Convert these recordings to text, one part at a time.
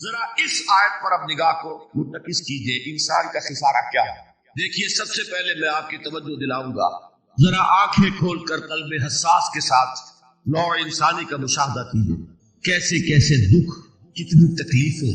ذرا اس آیت پر اب نگاہ کو مرتکز کیجئے، انسان کا خسارہ کیا ہے۔ دیکھیے، سب سے پہلے میں آپ کی توجہ دلاؤں گا، ذرا آنکھیں کھول کر قلب حساس کے ساتھ نوع انسانی کا مشاہدہ کیجئے۔ کیسے کیسے دکھ، کتنی تکلیفیں،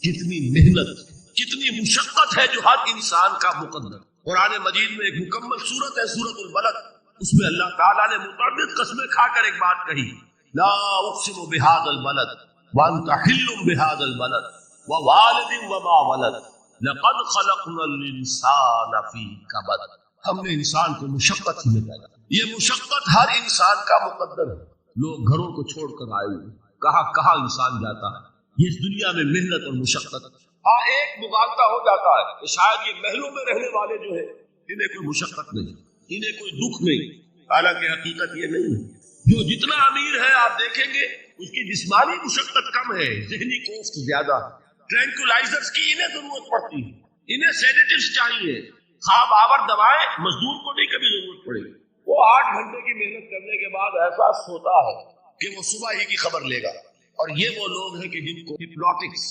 کتنی محنت، کتنی مشقت ہے جو ہر انسان کا مقدر۔ قرآن مجید میں ایک مکمل سورت ہے، سورت البلد، اس میں اللہ تعالیٰ نے متعدد قسمیں کھا کر ایک بات کہی، لا اقسم بہذا البلد وانت حل بہذا البلد ووالد وما ولد لقد خلقنا الانسان فی کبد۔ ہم نے انسان کو مشقت ہی میں پیدا کیا۔ یہ مشقت ہر انسان کا مقدر ہے۔ لوگ گھروں کو چھوڑ کر آئے ہوئے، کہاں کہاں انسان جاتا ہے۔ یہ اس دنیا میں محنت اور مشقت، ہاں ایک مغالطہ ہو جاتا ہے کہ شاید یہ محلوں میں رہنے والے جو ہیں انہیں کوئی مشقت نہیں، انہیں کوئی دکھ نہیں، حالانکہ حقیقت یہ نہیں ہے۔ جو جتنا امیر ہے آپ دیکھیں گے اس کی جسمانی مشقت کم ہے، ذہنی کوفت زیادہ ہے۔ ٹرینکولائزرز کی انہیں ضرورت پڑتی ہے، انہیں سیڈیٹیوز چاہیے، خواب آور دوائیں مزدور کو نہیں کبھی ضرورت پڑے۔ وہ 8 گھنٹے کی محنت کرنے کے بعد احساس ہوتا ہے کہ وہ صبح ہی کی خبر لے گا۔ اور یہ وہ لوگ ہیں کہ جن کو ہپنوٹکس،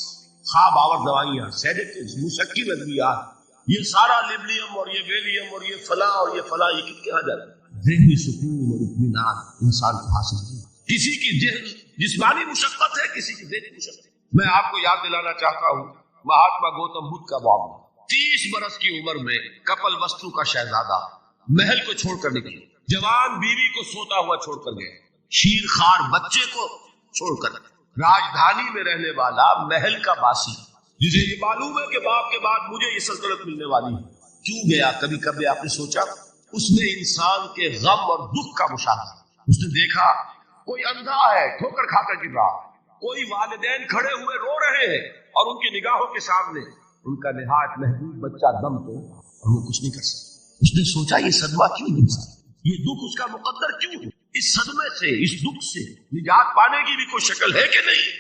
خواب آور دوائیاں، سیڈیٹیوز، مسکن ادویات، یہ سارا لیبلیم اور یہ ویلیم اور یہ فلاں اور یہ فلاں، یہ کہاں جاتا ہے؟ ذہنی سکون اور اطمینان انسان کو حاصل نہیں۔ کسی کی جسمانی مشقت ہے، کسی کی ذہنی مشقت۔ میں آپ کو یاد دلانا چاہتا ہوں مہاتما گوتم بدھ کا معاملہ۔ 30 برس کی عمر میں کپل وستو کا شہزادہ محل کو چھوڑ کر نکلے، جوان بیوی کو سوتا ہوا چھوڑ کر گئے، شیر خوار بچے کو چھوڑ کر، راجدھانی میں رہنے والا محل کا باسی جسے یہ معلوم ہے کہ باپ کے بعد مجھے یہ سلطنت ملنے والی ہے، کیوں گیا؟ کبھی کبھی آپ نے سوچا؟ اس نے انسان کے غم اور دکھ کا مشاہدہ، اس نے دیکھا کوئی اندھا ہے ٹھوکر کھا کر گر رہا، کوئی والدین کھڑے ہوئے رو رہے ہیں اور ان کی نگاہوں کے سامنے ان کا نہایت محبوب بچہ دم تو اور وہ کچھ نہیں کر سکتا۔ اس نے سوچا یہ صدمہ کیوں انسان، یہ دکھ اس کا مقدر کیوں؟ اس صدمے سے، اس دکھ سے نجات پانے کی بھی کوئی شکل ہے کہ نہیں؟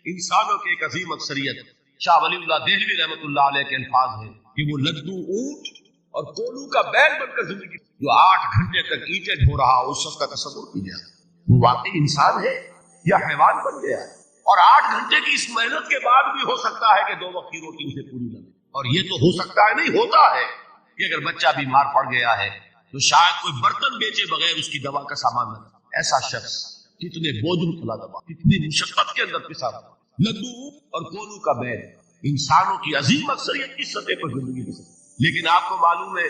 انسانوں کی ایک عظیم اکثریت، شاہ ولی اللہ دہلوی رحمۃ اللہ علیہ کے الفاظ ہیں کہ وہ لگدو اونٹ اور کولو کا بیل بن کر زندگی، جو 8 گھنٹے تک اینٹیں ڈھو رہا، اس شخص کا تصور کیجیے، وہ واقعی انسان ہے یا حیوان بن گیا ہے؟ اور 8 گھنٹے کی اس محنت کے بعد بھی ہو سکتا ہے کہ 2 وقت کی روٹی اسے پوری نہ ملے۔ اور یہ تو ہو سکتا ہے، نہیں ہوتا ہے کہ اگر بچہ بیمار پڑ گیا ہے تو شاید کوئی برتن بیچے بغیر اس کی دوا کا سامان نہ کرے۔ ایسا شخص کتنے بوجھ اٹھا دبا، کتنی مشقت کے اندر پسا ہوا، لدو اور کولو کا بیل، انسانوں کی عظیم اکثریت کی سطح پر زندگی گزرتی۔ لیکن آپ کو معلوم ہے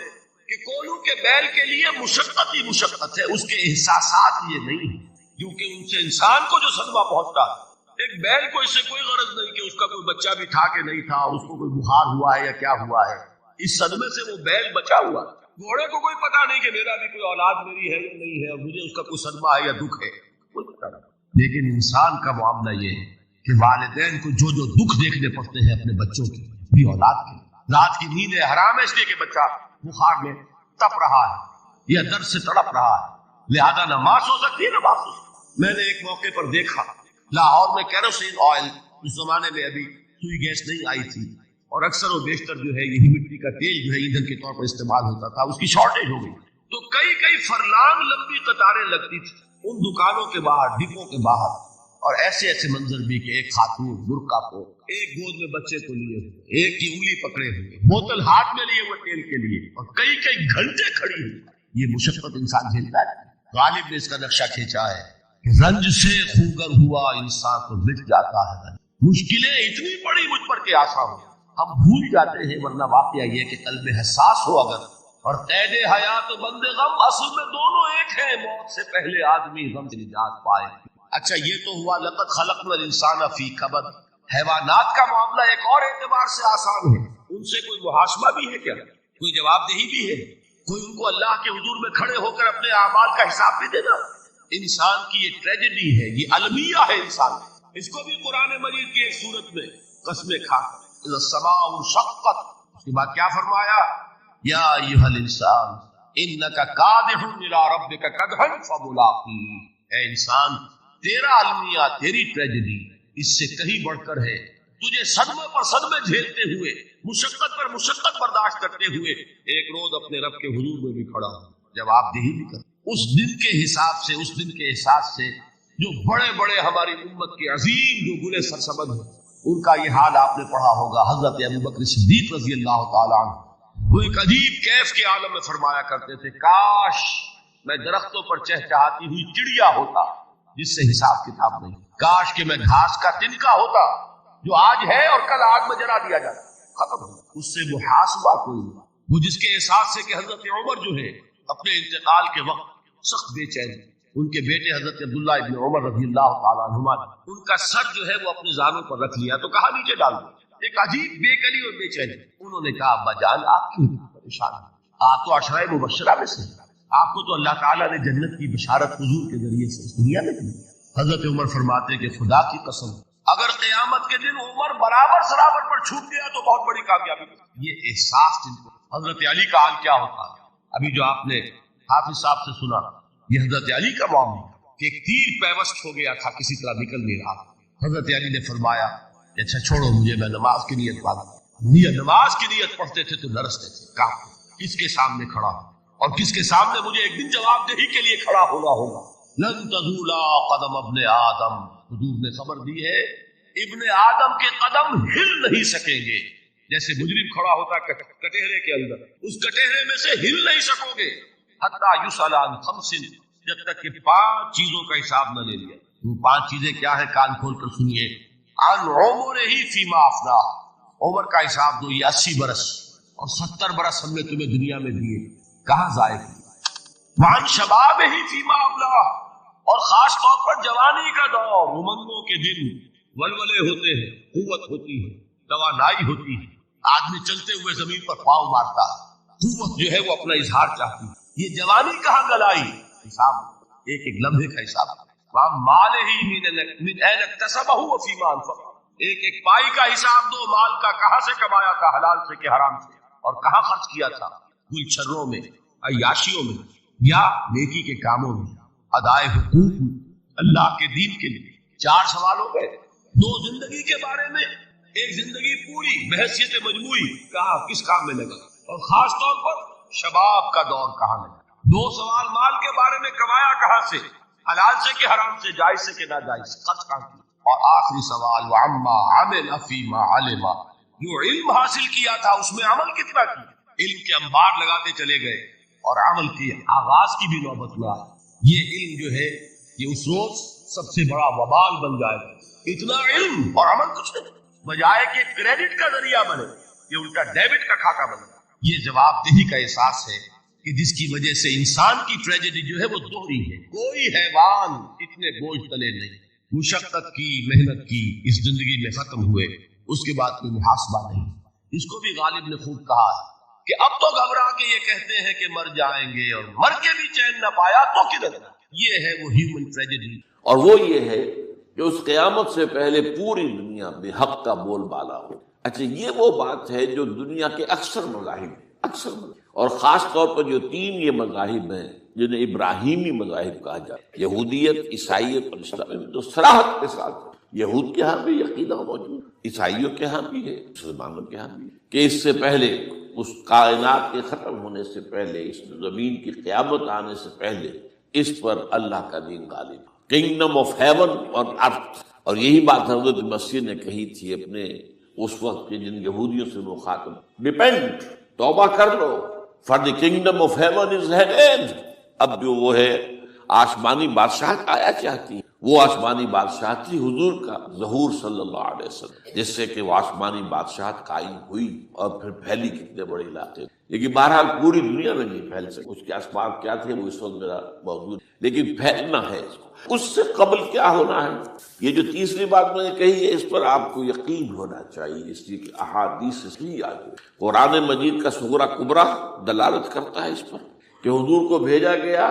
کہ کولو کے بیل کے لیے مشقت ہی مشقت ہے، اس کے احساسات یہ نہیں ہے، کیونکہ ان سے انسان کو جو صدمہ پہنچتا ہے، ایک بیل کو اس سے کوئی غرض نہیں کہ اس کا کوئی بچہ بھی تھا کہ نہیں تھا، اس کو کوئی بخار ہوا ہے یا کیا ہوا ہے، اس صدمے سے وہ بیل بچا ہوا۔ گھوڑے کو کوئی پتا نہیں کہ میرا بھی کوئی اولاد میری ہے یا نہیں ہے، اور مجھے اس کا کوئی صدمہ ہے یا دکھ ہے، کوئی پتا نہیں۔ لیکن انسان کا معاملہ یہ ہے کہ والدین کو جو جو دکھ دیکھنے پڑتے ہیں اپنے بچوں کے، بھی اولاد کے، رات کی نیند حرام ہے اس لیے کہ بچہ بخار میں تپ رہا ہے یا درد سے تڑپ رہا ہے، لہذا نہ ماں سو سکتی ہے نہ باپ سو سکتی۔ میں نے ایک موقع پر دیکھا لاہور میں کیروسین آئل، اس زمانے میں ابھی سوئی گیس نہیں آئی تھی، اور اکثر و بیشتر جو ہے یہی مٹی کا تیل جو ہے ایندھن کے طور پر استعمال ہوتا تھا، اس کی شارٹیج ہو گئی، تو کئی فرلانگ لمبی قطاریں لگتی تھی ان دکانوں کے باہر، ڈپوں کے باہر، اور ایسے ایسے منظر بھی کہ ایک خاتون برقع کو، ایک گود میں بچے کو لیے ہوئے، ایک کی انگلی پکڑے ہوئے، بوتل ہاتھ میں لیے ہوئے تیل کے لیے، اور کئی گھنٹے کھڑی ہوئی۔ یہ مشقت انسان جھیلتا ہے۔ غالب نے اس کا نقشہ کھینچا ہے کہ رنج سے خوگر ہوا انسان تو مٹ جاتا ہے، مشکلیں اتنی بڑی مجھ پر کہ آسان ہو، ہم بھول جاتے ہیں، ورنہ واقعہ یہ کہ قلب حساس ہو اگر، اور قید حیات و بند غم اصل میں دونوں ایک ہیں، موت سے پہلے آدمی غم سے نجات پائے۔ اچھا یہ تو ہوا لقد خلقنا الانسان فی کبد۔ حیوانات کا معاملہ ایک اور اعتبار سے آسان ہے، ان سے کوئی محاسبہ بھی ہے کیا؟ کوئی جواب دہی بھی ہے؟ کوئی ان کو اللہ کے حضور میں کھڑے ہو کر اپنے اعمال کا حساب بھی دینا؟ انسان کی یہ ٹریجڈی ہے، یہ المیہ ہے انسان، اس کو بھی قرآن مجید کی ایک سورت میں قسمیں کھا کر اذا السماء انشقت، اس کے بعد کیا فرمایا؟ یا ایھا الانسان انک کادح الی ربک کدحا فملاقیہ۔ اے انسان، تیرا المیہ، تیری ٹریجڈی اس سے کہیں بڑھ کر ہے، تجھے صدمے پر صدمے جھیلتے ہوئے، مشقت پر مشقت برداشت کرتے ہوئے ایک روز اپنے رب کے حضور میں بھی کھڑا ہو، جواب دہی بھی کر۔ اس دن کے حساب سے، اس دن کے احساس سے جو بڑے بڑے ہماری امت کے عظیم جو گلے سرسبد ہیں، ان کا یہ حال آپ نے پڑھا ہوگا، حضرت ابو بکر صدیق رضی اللہ تعالیٰ عنہ، وہ ایک عجیب کیف کے عالم میں فرمایا کرتے تھے، کاش میں درختوں پر چہچہاتی ہوئی چڑیا ہوتا جس سے حساب کتاب نہیں، کاش کہ میں گھاس کا تنکا ہوتا جو آج ہے اور کل آگ میں جلا دیا جاتا، ختم ہو، اس سے محاسبہ کوئی نہیں۔ وہ جس کے احساس سے کہ حضرت عمر جو ہے اپنے انتقال کے وقت سخت بے چین، ان کے بیٹے حضرت عبداللہ ابن عمر رضی اللہ تعالیٰ عنہما نے ان کا سر جو ہے وہ اپنے زانوں پر رکھ لیا تو کہا نیچے ڈال دو، ایک عجیب بے کلی اور بے چین۔ انہوں نے کہا ابا جان آپ کیوں پریشان ہیں؟ آپ تو عشرہ مبشرہ میں سے، آپ کو تو اللہ تعالیٰ نے جنت کی بشارت حضور کے ذریعے سے اس دنیا میں کی۔ حضرت عمر فرماتے کہ خدا کی قسم اگر قیامت کے دن عمر برابر سرابر پر چھوٹ گیا تو بہت بڑی کامیابی۔ یہ احساس جن کو، حضرت علی کا حال کیا ہوتا ہے؟ ابھی جو آپ نے حافظ صاحب سے سنا یہ حضرت علی کا معاملہ کہ ایک تیر پیوست ہو گیا تھا، کسی طرح نکل نہیں رہا۔ حضرت علی نے فرمایا کہ اچھا چھوڑو مجھے، میں نماز کی نیت پڑھتا، نماز کی نیت پڑھتے تھے تو لرزتے تھے، کہا کس کے سامنے کھڑا اور کس کے سامنے مجھے ایک دن جواب دہی کے لیے کھڑا ہونا ہوگا۔ لن تزولا قدم ابن آدم، حضور نے خبر دی ہے ابن آدم کے قدم ہل نہیں سکیں گے، جیسے مجرم کھڑا ہوتا کٹہرے کے اندر، اس کٹہرے میں سے ہل نہیں سکو گے، حتی یسأل عن خمس، جب تک کہ 5 چیزوں کا حساب نہ لے لیا۔ وہ 5 چیزیں کیا ہے؟ کان کھول کر سنیے۔ عن عمرہ فیما افنا، عمر کا حساب دو، یہ 80 برس اور 70 برس ہم نے تمہیں دنیا میں دیے، کہاں ضائع کیے؟ وعن شبابہ فیما ابلا، اور خاص طور پر جوانی کا دور، امنگوں کے دن، ولولے ہوتے ہیں، قوت ہوتی ہے، توانائی ہوتی ہے، آدمی چلتے ہوئے زمین پر پاؤں مارتا ہے، قوت جو ہے وہ اپنا اظہار چاہتی ہے، یہ جوانی کہاں گلائی؟ حساب ایک ایک لمحے کا حساب۔ مال ہی من این اکتسبہ وفیما انفق، ایک ایک پائی کا حساب دو، مال کا کہاں سے کمایا تھا، حلال سے کہ حرام سے، اور کہاں خرچ کیا تھا، گلچھروں میں، عیاشیوں میں، یا نیکی کے کاموں میں، ادائے حقوق میں، اللہ کے دین کے لیے۔ 4 سوال ہو گئے، 2 زندگی کے بارے میں، ایک زندگی پوری بحیثیت مجموعی کہاں کس کام میں لگا، اور خاص طور پر شباب کا دور کہاں لگا۔ 2 سوال مال کے بارے میں، کمایا کہاں سے، حلال سے کہ حرام سے، جائز سے کہ ناجائز، خرچ کہاں کیا، اور آخری سوال وعما عمل فیما علم، جو علم حاصل کیا تھا اس میں عمل کتنا کیا۔ علم کے انبار لگاتے چلے گئے اور عمل کی آغاز کی بھی نوبت نہ آئی۔ یہ علم جو ہے یہ اس روز سب سے بڑا وبال بن جائے گا، اتنا علم اور عمل کچھ نہیں، بجائے کہ کریڈٹ کا ذریعہ بنے یہ الٹا ڈیبٹ کا کھاتا بنے۔ یہ جواب دہی کا احساس ہے کہ جس کی وجہ سے انسان کی ٹریجڈی جو ہے وہ دوہری ہے۔ کوئی حیوان اتنے بوجھ تلے نہیں، مشقت کی، محنت کی، اس زندگی میں ختم ہوئے، اس کے بعد کوئی محاسبہ نہیں۔ اس کو بھی غالب نے خوب کہا کہ اب تو گھبرا کے یہ کہتے ہیں کہ مر جائیں گے، اور مر کے بھی چین نہ پایا تو کدھر۔ یہ ہے وہ ہیومن ٹریجڈی، اور وہ یہ ہے کہ اس قیامت سے پہلے پوری دنیا بے حق کا بول بالا ہو۔ اچھا، یہ وہ بات ہے جو دنیا کے اکثر مذاہب اور خاص طور پر جو 3 یہ مذاہب ہیں جنہیں ابراہیمی مذاہب کہا جاتا ہے، یہودیت، عیسائیت اور اسلام، تو صراحت کے ساتھ یہود کے ہاں بھی عقیدہ موجود، عیسائیوں کے ہاں بھی ہے، مسلمانوں کے ہاں بھی ہے، کہ اس سے پہلے، اس کائنات کے ختم ہونے سے پہلے، اس زمین کی قیامت آنے سے پہلے، اس پر اللہ کا دین غالب، کنگڈم آف ہیون اور ارتھ۔ اور یہی بات حضرت مسیح نے کہی تھی اپنے اس وقت کے جن یہودیوں سے مخاطب، ریپینٹ، توبہ کر لو، for the kingdom of heaven is at hand. اب جو وہ ہے آسمانی بادشاہت آیا چاہتی، وہ آسمانی بادشاہت تھی حضور کا ظہور صلی اللہ علیہ وسلم، جس سے کہ وہ آسمانی بادشاہت قائم ہوئی اور پھر پھیلی کتنے بڑے علاقے، لیکن بہرحال پوری دنیا میں نہیں پھیل سکے۔ اس کے اسباب کیا تھے وہ اس وقت میرا موجود، لیکن پھیلنا ہے اس کو۔ اس سے قبل کیا ہونا ہے، یہ جو تیسری بات میں نے کہی ہے، اس پر آپ کو یقین ہونا چاہیے، اس لیے کہ احادیث صحیح آئی، قرآن مجید کا صغرا کبرا دلالت کرتا ہے اس پر کہ حضور کو بھیجا گیا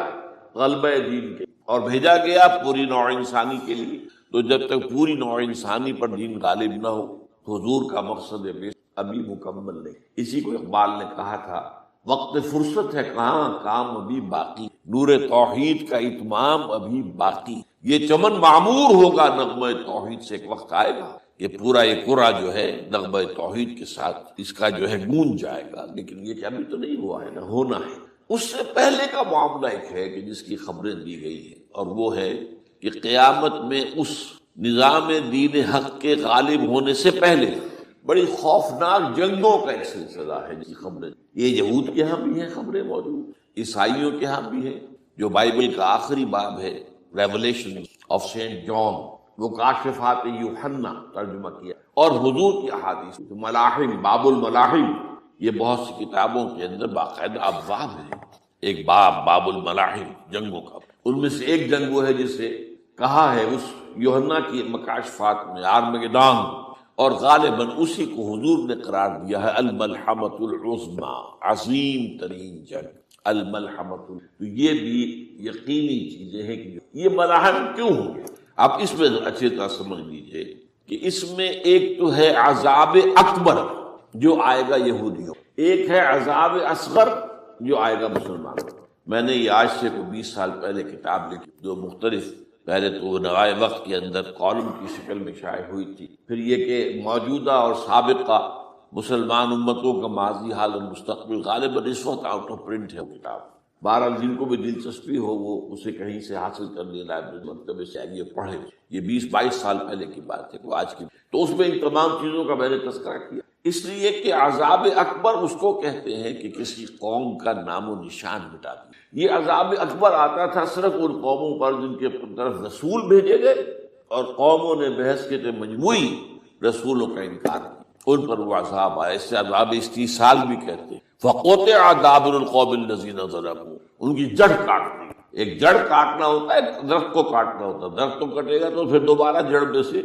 غلبہ دین کے، اور بھیجا گیا پوری نوع انسانی کے لیے۔ تو جب تک پوری نوع انسانی پر دین غالب نہ ہو تو حضور کا مقصد ابھی مکمل نہیں۔ اسی کو اقبال نے کہا تھا، وقت فرصت ہے کہاں، کام ابھی باقی، نور توحید کا اتمام ابھی باقی۔ یہ چمن معمور ہوگا نغمہ توحید سے، ایک وقت آئے گا کہ پورا یہ قرآ جو ہے نغمہ توحید کے ساتھ اس کا جو ہے گونج جائے گا، لیکن یہ ابھی تو نہیں ہوا ہے، نہ ہونا ہے۔ اس سے پہلے کا معاملہ ایک ہے کہ جس کی خبریں دی گئی ہیں، اور وہ ہے کہ قیامت میں اس نظام دین حق کے غالب ہونے سے پہلے بڑی خوفناک جنگوں کا ایک سلسلہ ہے جس کی خبریں یہ یہود کے ہاں بھی ہیں خبریں موجود، عیسائیوں کے ہاں بھی ہیں۔ جو بائبل کا آخری باب ہے ریولیشن آف سینٹ جان، وہ کاشفات یوحنا ترجمہ کیا، اور حضور کی احادیث ملاحم، باب الملاحم، یہ بہت سی کتابوں کے اندر باقاعدہ ابواب ہیں۔ ایک باب الملاحم، جنگوں کا، ان میں سے ایک جنگ وہ ہے جسے کہا ہے اس یوحنا کی مکاشفات میں آرمگدان، اور غالباً اسی کو حضور نے قرار دیا ہے الملحمۃ العظمیٰ، عظیم ترین جنگ الملحمۃ۔ تو یہ بھی یقینی چیزیں ہیں کہ یہ ملاحم کیوں ہوں۔ آپ اس میں اچھی طرح سمجھ لیجئے کہ اس میں ایک تو ہے عذاب اکبر جو آئے گا یہودیوں، ایک ہے عذاب اصغر جو آئے گا مسلمانوں۔ میں نے یہ آج سے 20 سال پہلے کتاب لکھی جو مختلف، پہلے تو وہ نوائے وقت کے اندر کالم کی شکل میں شائع ہوئی تھی، پھر یہ کہ موجودہ اور سابقہ مسلمان امتوں کا ماضی حال اور مستقبل غالباً اس وقت آؤٹ آف پرنٹ ہے وہ کتاب۔ بہرحال جن کو بھی دلچسپی ہو وہ اسے کہیں سے حاصل کر لے، لائبریری مکتبے سے آئیے پڑھے۔ یہ 20-22 سال پہلے کی بات ہے، وہ آج کی، تو اس میں ان تمام چیزوں کا میں نے تذکرہ کیا، اس لیے کہ عذاب اکبر اس کو کہتے ہیں کہ کسی قوم کا نام و نشان مٹا دیا۔ یہ عذاب اکبر آتا تھا صرف ان قوموں پر جن کے طرف رسول بھیجے گئے اور قوموں نے بحث کے مجموعی رسولوں کا انکار کیا، ان پر وہ عذاب آئے۔ اس سے عذاب استیصال بھی کہتے ہیں۔ فَقُطِعَ دَابِرُ الْقَوْمِ الَّذِينَ ظَلَمُوا، ان کی جڑ کاٹ دی۔ ایک جڑ کاٹنا ہوتا ہے، درخت کو کاٹنا ہوتا ہے، درخت کو کٹے گا تو پھر دوبارہ جڑ میں سے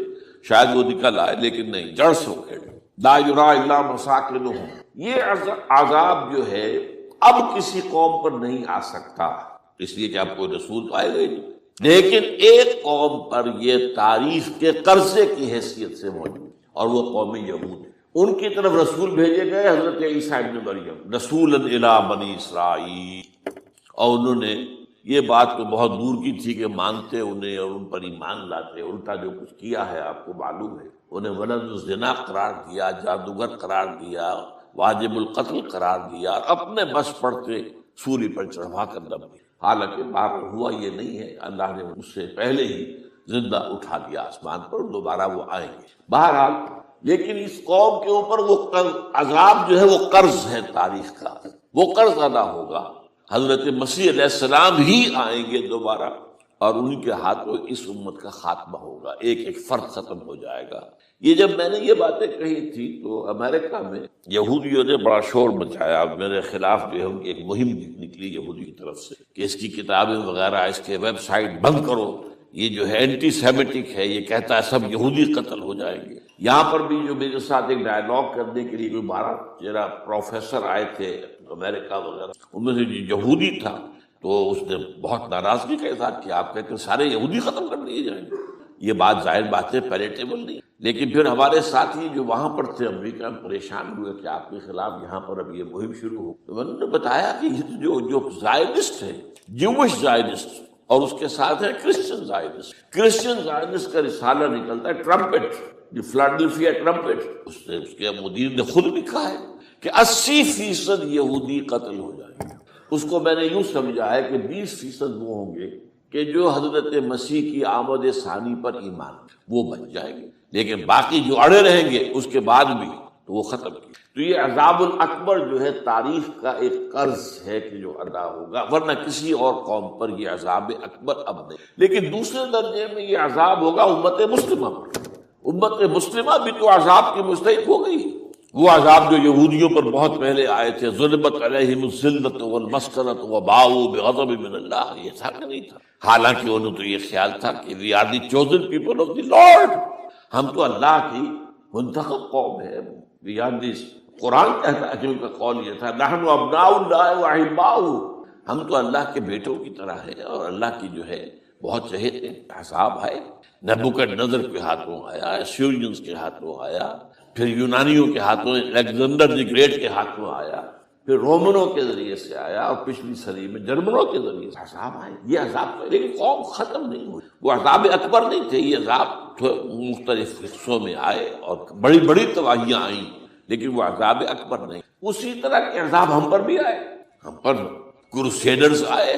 شاید وہ نکل آئے، لیکن نہیں، جڑ سے اکھیڑ۔ لا یرا الا مساکنہم، یہ عذاب جو ہے اب کسی قوم پر نہیں آ سکتا، اس لیے کہ اب کوئی رسول تو آئے گا نہیں، لیکن ایک قوم پر یہ تاریخ کے قرضے کی حیثیت سے موجود، اور وہ قوم یہود ہے۔ ان کی طرف رسول بھیجے گئے حضرت عیسیٰ ابن مریم، رسولا الی بنی اسرائیل، اور انہوں نے یہ بات تو بہت دور کی تھی کہ مانتے انہیں اور ان پر ایمان لاتے، الٹا جو کچھ کیا ہے آپ کو معلوم ہے، انہیں ولد الزنا قرار دیا، جادوگر قرار دیا، واجب القتل قرار دیا، اور اپنے بس پڑتے سولی پر چڑھوا کر دب دیا۔ حالانکہ بات ہوا یہ نہیں ہے، اللہ نے اس سے پہلے ہی زندہ اٹھا دیا آسمان پر، دوبارہ وہ آئیں گے۔ بہرحال لیکن اس قوم کے اوپر وہ عذاب جو ہے وہ قرض ہے تاریخ کا، وہ قرض ادا ہوگا۔ حضرت مسیح علیہ السلام ہی آئیں گے دوبارہ، اور ان کے ہاتھوں اس امت کا خاتمہ ہوگا، ایک ایک فرد ختم ہو جائے گا۔ یہ جب میں نے یہ باتیں کہی تھی تو امریکہ میں یہودیوں نے بڑا شور مچایا، میرے خلاف جو ہے ان کی ایک مہم نکلی یہودی کی طرف سے کہ اس کی کتابیں وغیرہ، اس کے ویب سائٹ بند کرو، یہ جو ہے اینٹی سیمیٹک ہے، یہ کہتا ہے سب یہودی قتل ہو جائیں گے۔ یہاں پر بھی جو میرے ساتھ ایک ڈائیلاگ کرنے کے لیے کوئی 12-13 پروفیسر آئے تھے امریکہ وغیرہ، ان میں سے جو یہودی تھا تو اس نے بہت ناراضگی کا اظہار کیا، آپ کہتے ہیں سارے یہودی ختم کر دیے جائیں گے۔ یہ بات ظاہر بات ہے پیلیٹیبل نہیں، لیکن پھر ہمارے ساتھی جو وہاں پر تھے امریکہ میں پریشان ہوئے کہ آپ کے خلاف یہاں پر اب یہ مہم شروع ہو۔ تو میں نے بتایا کہ یہ جو زائنسٹ ہے، جوش زائنسٹ، اور اس کے ساتھ ہے کرسچن زائنسٹ۔ کرسچن زائنسٹ کا رسالہ نکلتا ہے ٹرمپٹ، دی فلاڈلفیا ٹرمپٹ، اس کے مدیر نے خود لکھا ہے کہ 80% یہودی قتل ہو جائیں گے۔ اس کو میں نے یوں سمجھا ہے کہ 20% وہ ہوں گے کہ جو حضرت مسیح کی آمد ثانی پر ایمان وہ بچ جائیں گے، لیکن باقی جو اڑے رہیں گے اس کے بعد بھی تو وہ ختم کیے۔ تو یہ عذاب الاکبر جو ہے تاریخ کا ایک قرض ہے کہ جو ادا ہوگا، ورنہ کسی اور قوم پر یہ عذاب اکبر اب نہیں۔ لیکن دوسرے درجے میں یہ عذاب ہوگا امت مسلمہ پر۔ امت مسلمہ بھی تو عذاب کی مستحق ہو گئی، وہ عذاب جو یہودیوں پر بہت پہلے آئے تھے، ضربت علیہم الذلۃ والمسکنۃ وباؤوا بغضب من اللہ، یہ تھا کہ نہیں تھا؟ حالانکہ انہوں تو یہ خیال تھا کہ we are the chosen people of the lord, ہم تو اللہ کی منتخب قوم ہے، وی آر دی، قرآن کہتا ہے کہ ان کا قول یہ تھا نحن ابناء اللہ واحباؤہ، ہم تو اللہ کے بیٹوں کی طرح ہیں اور اللہ کی جو ہے بہت چہیتے ہیں۔ عذاب آئے، نبوکدنضر کے ہاتھوں آیا، اسیرینز کے ہاتھوں آیا، پھر یونانیوں کے ہاتھوں، الیگزینڈر دی گریٹ کے ہاتھوں آیا، پھر رومنوں کے ذریعے سے آیا، اور پچھلی صدی میں جرمنوں کے ذریعے سے عذاب آئے۔ یہ عذاب، لیکن قوم ختم نہیں ہوئی، وہ عذاب اکبر نہیں تھے، یہ عذاب مختلف حصوں میں آئے اور بڑی بڑی تباہیاں آئیں، لیکن وہ عذاب اکبر نہیں۔ اسی طرح کے عذاب ہم پر بھی آئے، ہم پر کروسیڈرز آئے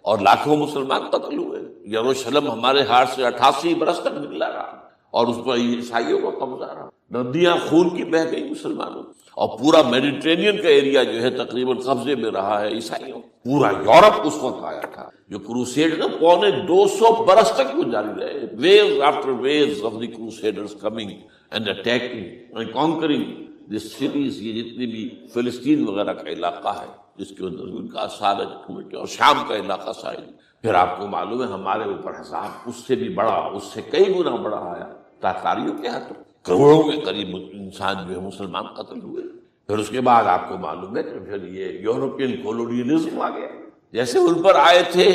اور لاکھوں مسلمان قتل ہوئے۔ یروشلم ہمارے ہاتھ سے 88 برس تک نکلا رہا اور اس پر عیسائیوں کا قبضہ رہا، ندیاں خون کی بہہ گئی مسلمانوں، اور پورا میڈیٹرینین کا ایریا جو ہے تقریباً قبضے میں رہا ہے عیسائیوں۔ پورا یورپ اس وقت آیا تھا، جو کروسیڈ نا 250 برس تک وہ جاری رہے، waves after waves of the crusaders coming and attacking and conquering the cities. یہ جتنی بھی فلسطین وغیرہ کا علاقہ ہے جس کے اندر ان کا اثار ہے، اور شام کا علاقہ سائل۔ پھر آپ کو معلوم ہے ہمارے اوپر حساب اس سے بھی بڑا، اس سے کئی گنا بڑا آیا تاتاریوں کے ہاتھوں، کروڑوں کے قریب انسان جو ہے مسلمان قتل ہوئے۔ پھر اس کے بعد آپ کو معلوم ہے کہ پھر یہ یورپین کولونیلزم آ گیا، جیسے ان پر آئے تھے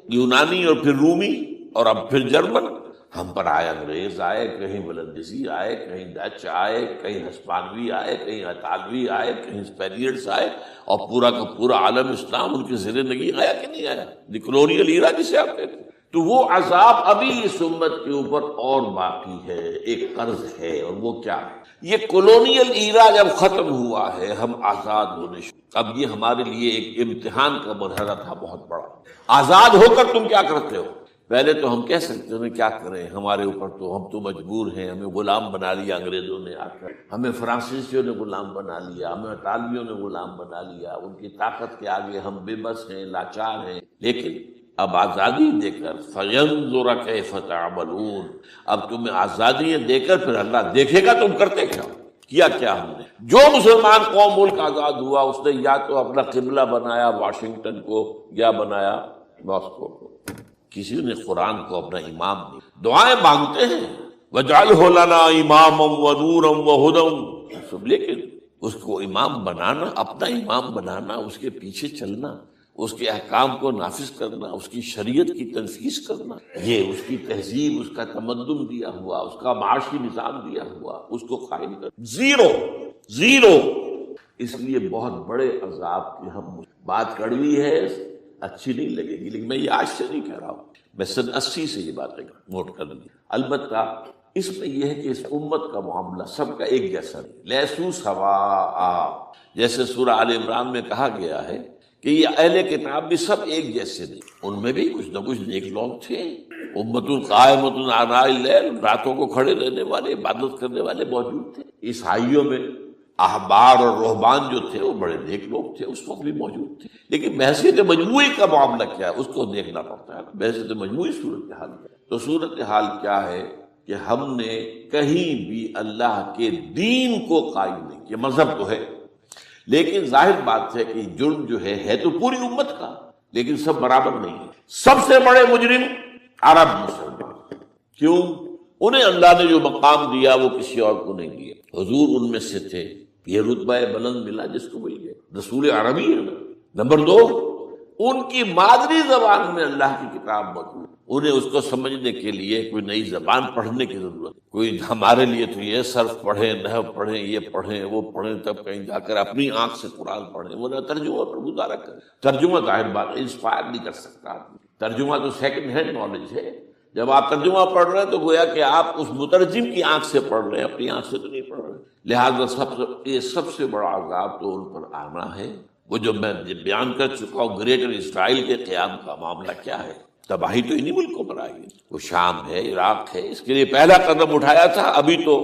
یونانی اور پھر رومی اور اب پھر جرمن، ہم پر آئے انگریز آئے، کہیں ولندیزی آئے، کہیں ڈچ آئے، کہیں ہسپانوی آئے، کہیں اطالوی آئے، کہیں اسپینیئرز آئے، اور پورا کا پورا عالم اسلام ان کے زیر نگین آیا کہ نہیں آیا؟ دی کلونیل ایرا جسے آپ کہتے ہیں۔ تو وہ عذاب ابھی اس امت کے اوپر اور باقی ہے، ایک قرض ہے، اور وہ کیا ہے؟ یہ کلونیل ایرا جب ختم ہوا ہے، ہم آزاد ہونے اب یہ ہمارے لیے ایک امتحان کا مرحلہ تھا بہت بڑا۔ آزاد ہو کر تم کیا کرتے ہو؟ پہلے تو ہم کہہ سکتے ہیں کیا کریں، ہمارے اوپر تو ہم تو مجبور ہیں، ہمیں غلام بنا لیا انگریزوں نے آ کر، ہمیں فرانسیسیوں نے غلام بنا لیا، ہمیں اطالویوں نے غلام بنا لیا، ان کی طاقت کے آگے ہم بے بس ہیں، لاچار ہیں۔ لیکن اب آزادی دے کر فَيَنظُرَ كَيْفَ تَعْمَلُونَ، اب تمہیں آزادیاں دے کر پھر اللہ دیکھے گا تم کرتے کیا ہم نے۔ جو مسلمان قوم ملک آزاد ہوا اس نے یا تو اپنا قبلہ بنایا واشنگٹن کو یا بنایا ماسکو کو، کسی نے قرآن کو اپنا امام نہیں۔ دعائیں مانگتے ہیں وَاجْعَلْهُ لَنَا إِمَامًا وَنُورًا وَهُدًى، لیکن اس کو امام بنانا، اپنا امام بنانا، اس کے پیچھے چلنا، اس کے احکام کو نافذ کرنا، اس کی شریعت کی تنفیذ کرنا، یہ اس کی تہذیب، اس کا تمدن دیا ہوا، اس کا معاشی نظام دیا ہوا، اس کو قائم کر زیرو۔ اس لیے بہت بڑے عذاب کی ہم، بات کڑوی ہے، اچھی نہیں لگے گی، لیکن میں یہ آج سے نہیں کہہ رہا ہوں، میں سن 80 سے یہ باتیں نوٹ کر لی۔ البتہ اس میں یہ ہے کہ اس امت کا معاملہ سب کا ایک جیسا نہیں، لیسو سواء، جیسے سورہ آل عمران میں کہا گیا ہے کہ یہ اہل کتاب بھی سب ایک جیسے نہیں، ان میں بھی کچھ نہ کچھ نیک لوگ تھے، امت قائمۃ آناء اللیل، راتوں کو کھڑے رہنے والے، عبادت کرنے والے موجود تھے۔ عیسائیوں میں احبار اور رہبان جو تھے وہ بڑے نیک لوگ تھے، اس وقت بھی موجود تھے، لیکن بحثیت مجموعی کا معاملہ کیا ہے اس کو دیکھنا پڑتا ہے، بحثیت مجموعی صورتحال کیا ہے۔ تو صورتحال کیا ہے کہ ہم نے کہیں بھی اللہ کے دین کو قائم نہیں کیا، مذہب تو ہے لیکن ظاہر بات ہے کہ جرم جو ہے تو پوری امت کا، لیکن سب برابر نہیں ہے۔ سب سے بڑے مجرم عرب مسلمان، کیوں؟ انہیں اللہ نے جو مقام دیا وہ کسی اور کو نہیں دیا، حضور ان میں سے تھے، یہ رتبہ بلند ملا جس کو مل گیا، رسول عربی ہے نا۔ نمبر 2، ان کی مادری زبان میں اللہ کی کتاب موجود، انہیں اس کو سمجھنے کے لیے کوئی نئی زبان پڑھنے کی ضرورت، کوئی ہمارے لیے تو یہ صرف پڑھیں، نحو پڑھیں، یہ پڑھیں، وہ پڑھیں، تب کہیں جا کر اپنی آنکھ سے قرآن پڑھیں، وہ نہ ترجمہ پر گزارا کریں۔ ترجمہ ظاہر بات انسپائر نہیں کر سکتا آدمی، ترجمہ تو سیکنڈ ہینڈ نالج ہے۔ جب آپ ترجمہ پڑھ رہے ہیں تو گویا کہ آپ اس مترجم کی آنکھ سے پڑھ رہے ہیں، اپنی آنکھ سے تو نہیں پڑھ رہے، لہٰذا یہ سب سے بڑا عذاب تو ان پر آنا ہے۔ وہ جو میں بیان کر چکا ہوں گریٹر اسرائیل کے قیام کا معاملہ کیا ہے، تباہی تو انہی ملکوں پر آئی ہے، وہ شام ہے، عراق ہے، اس کے لیے پہلا قدم اٹھایا تھا، ابھی تو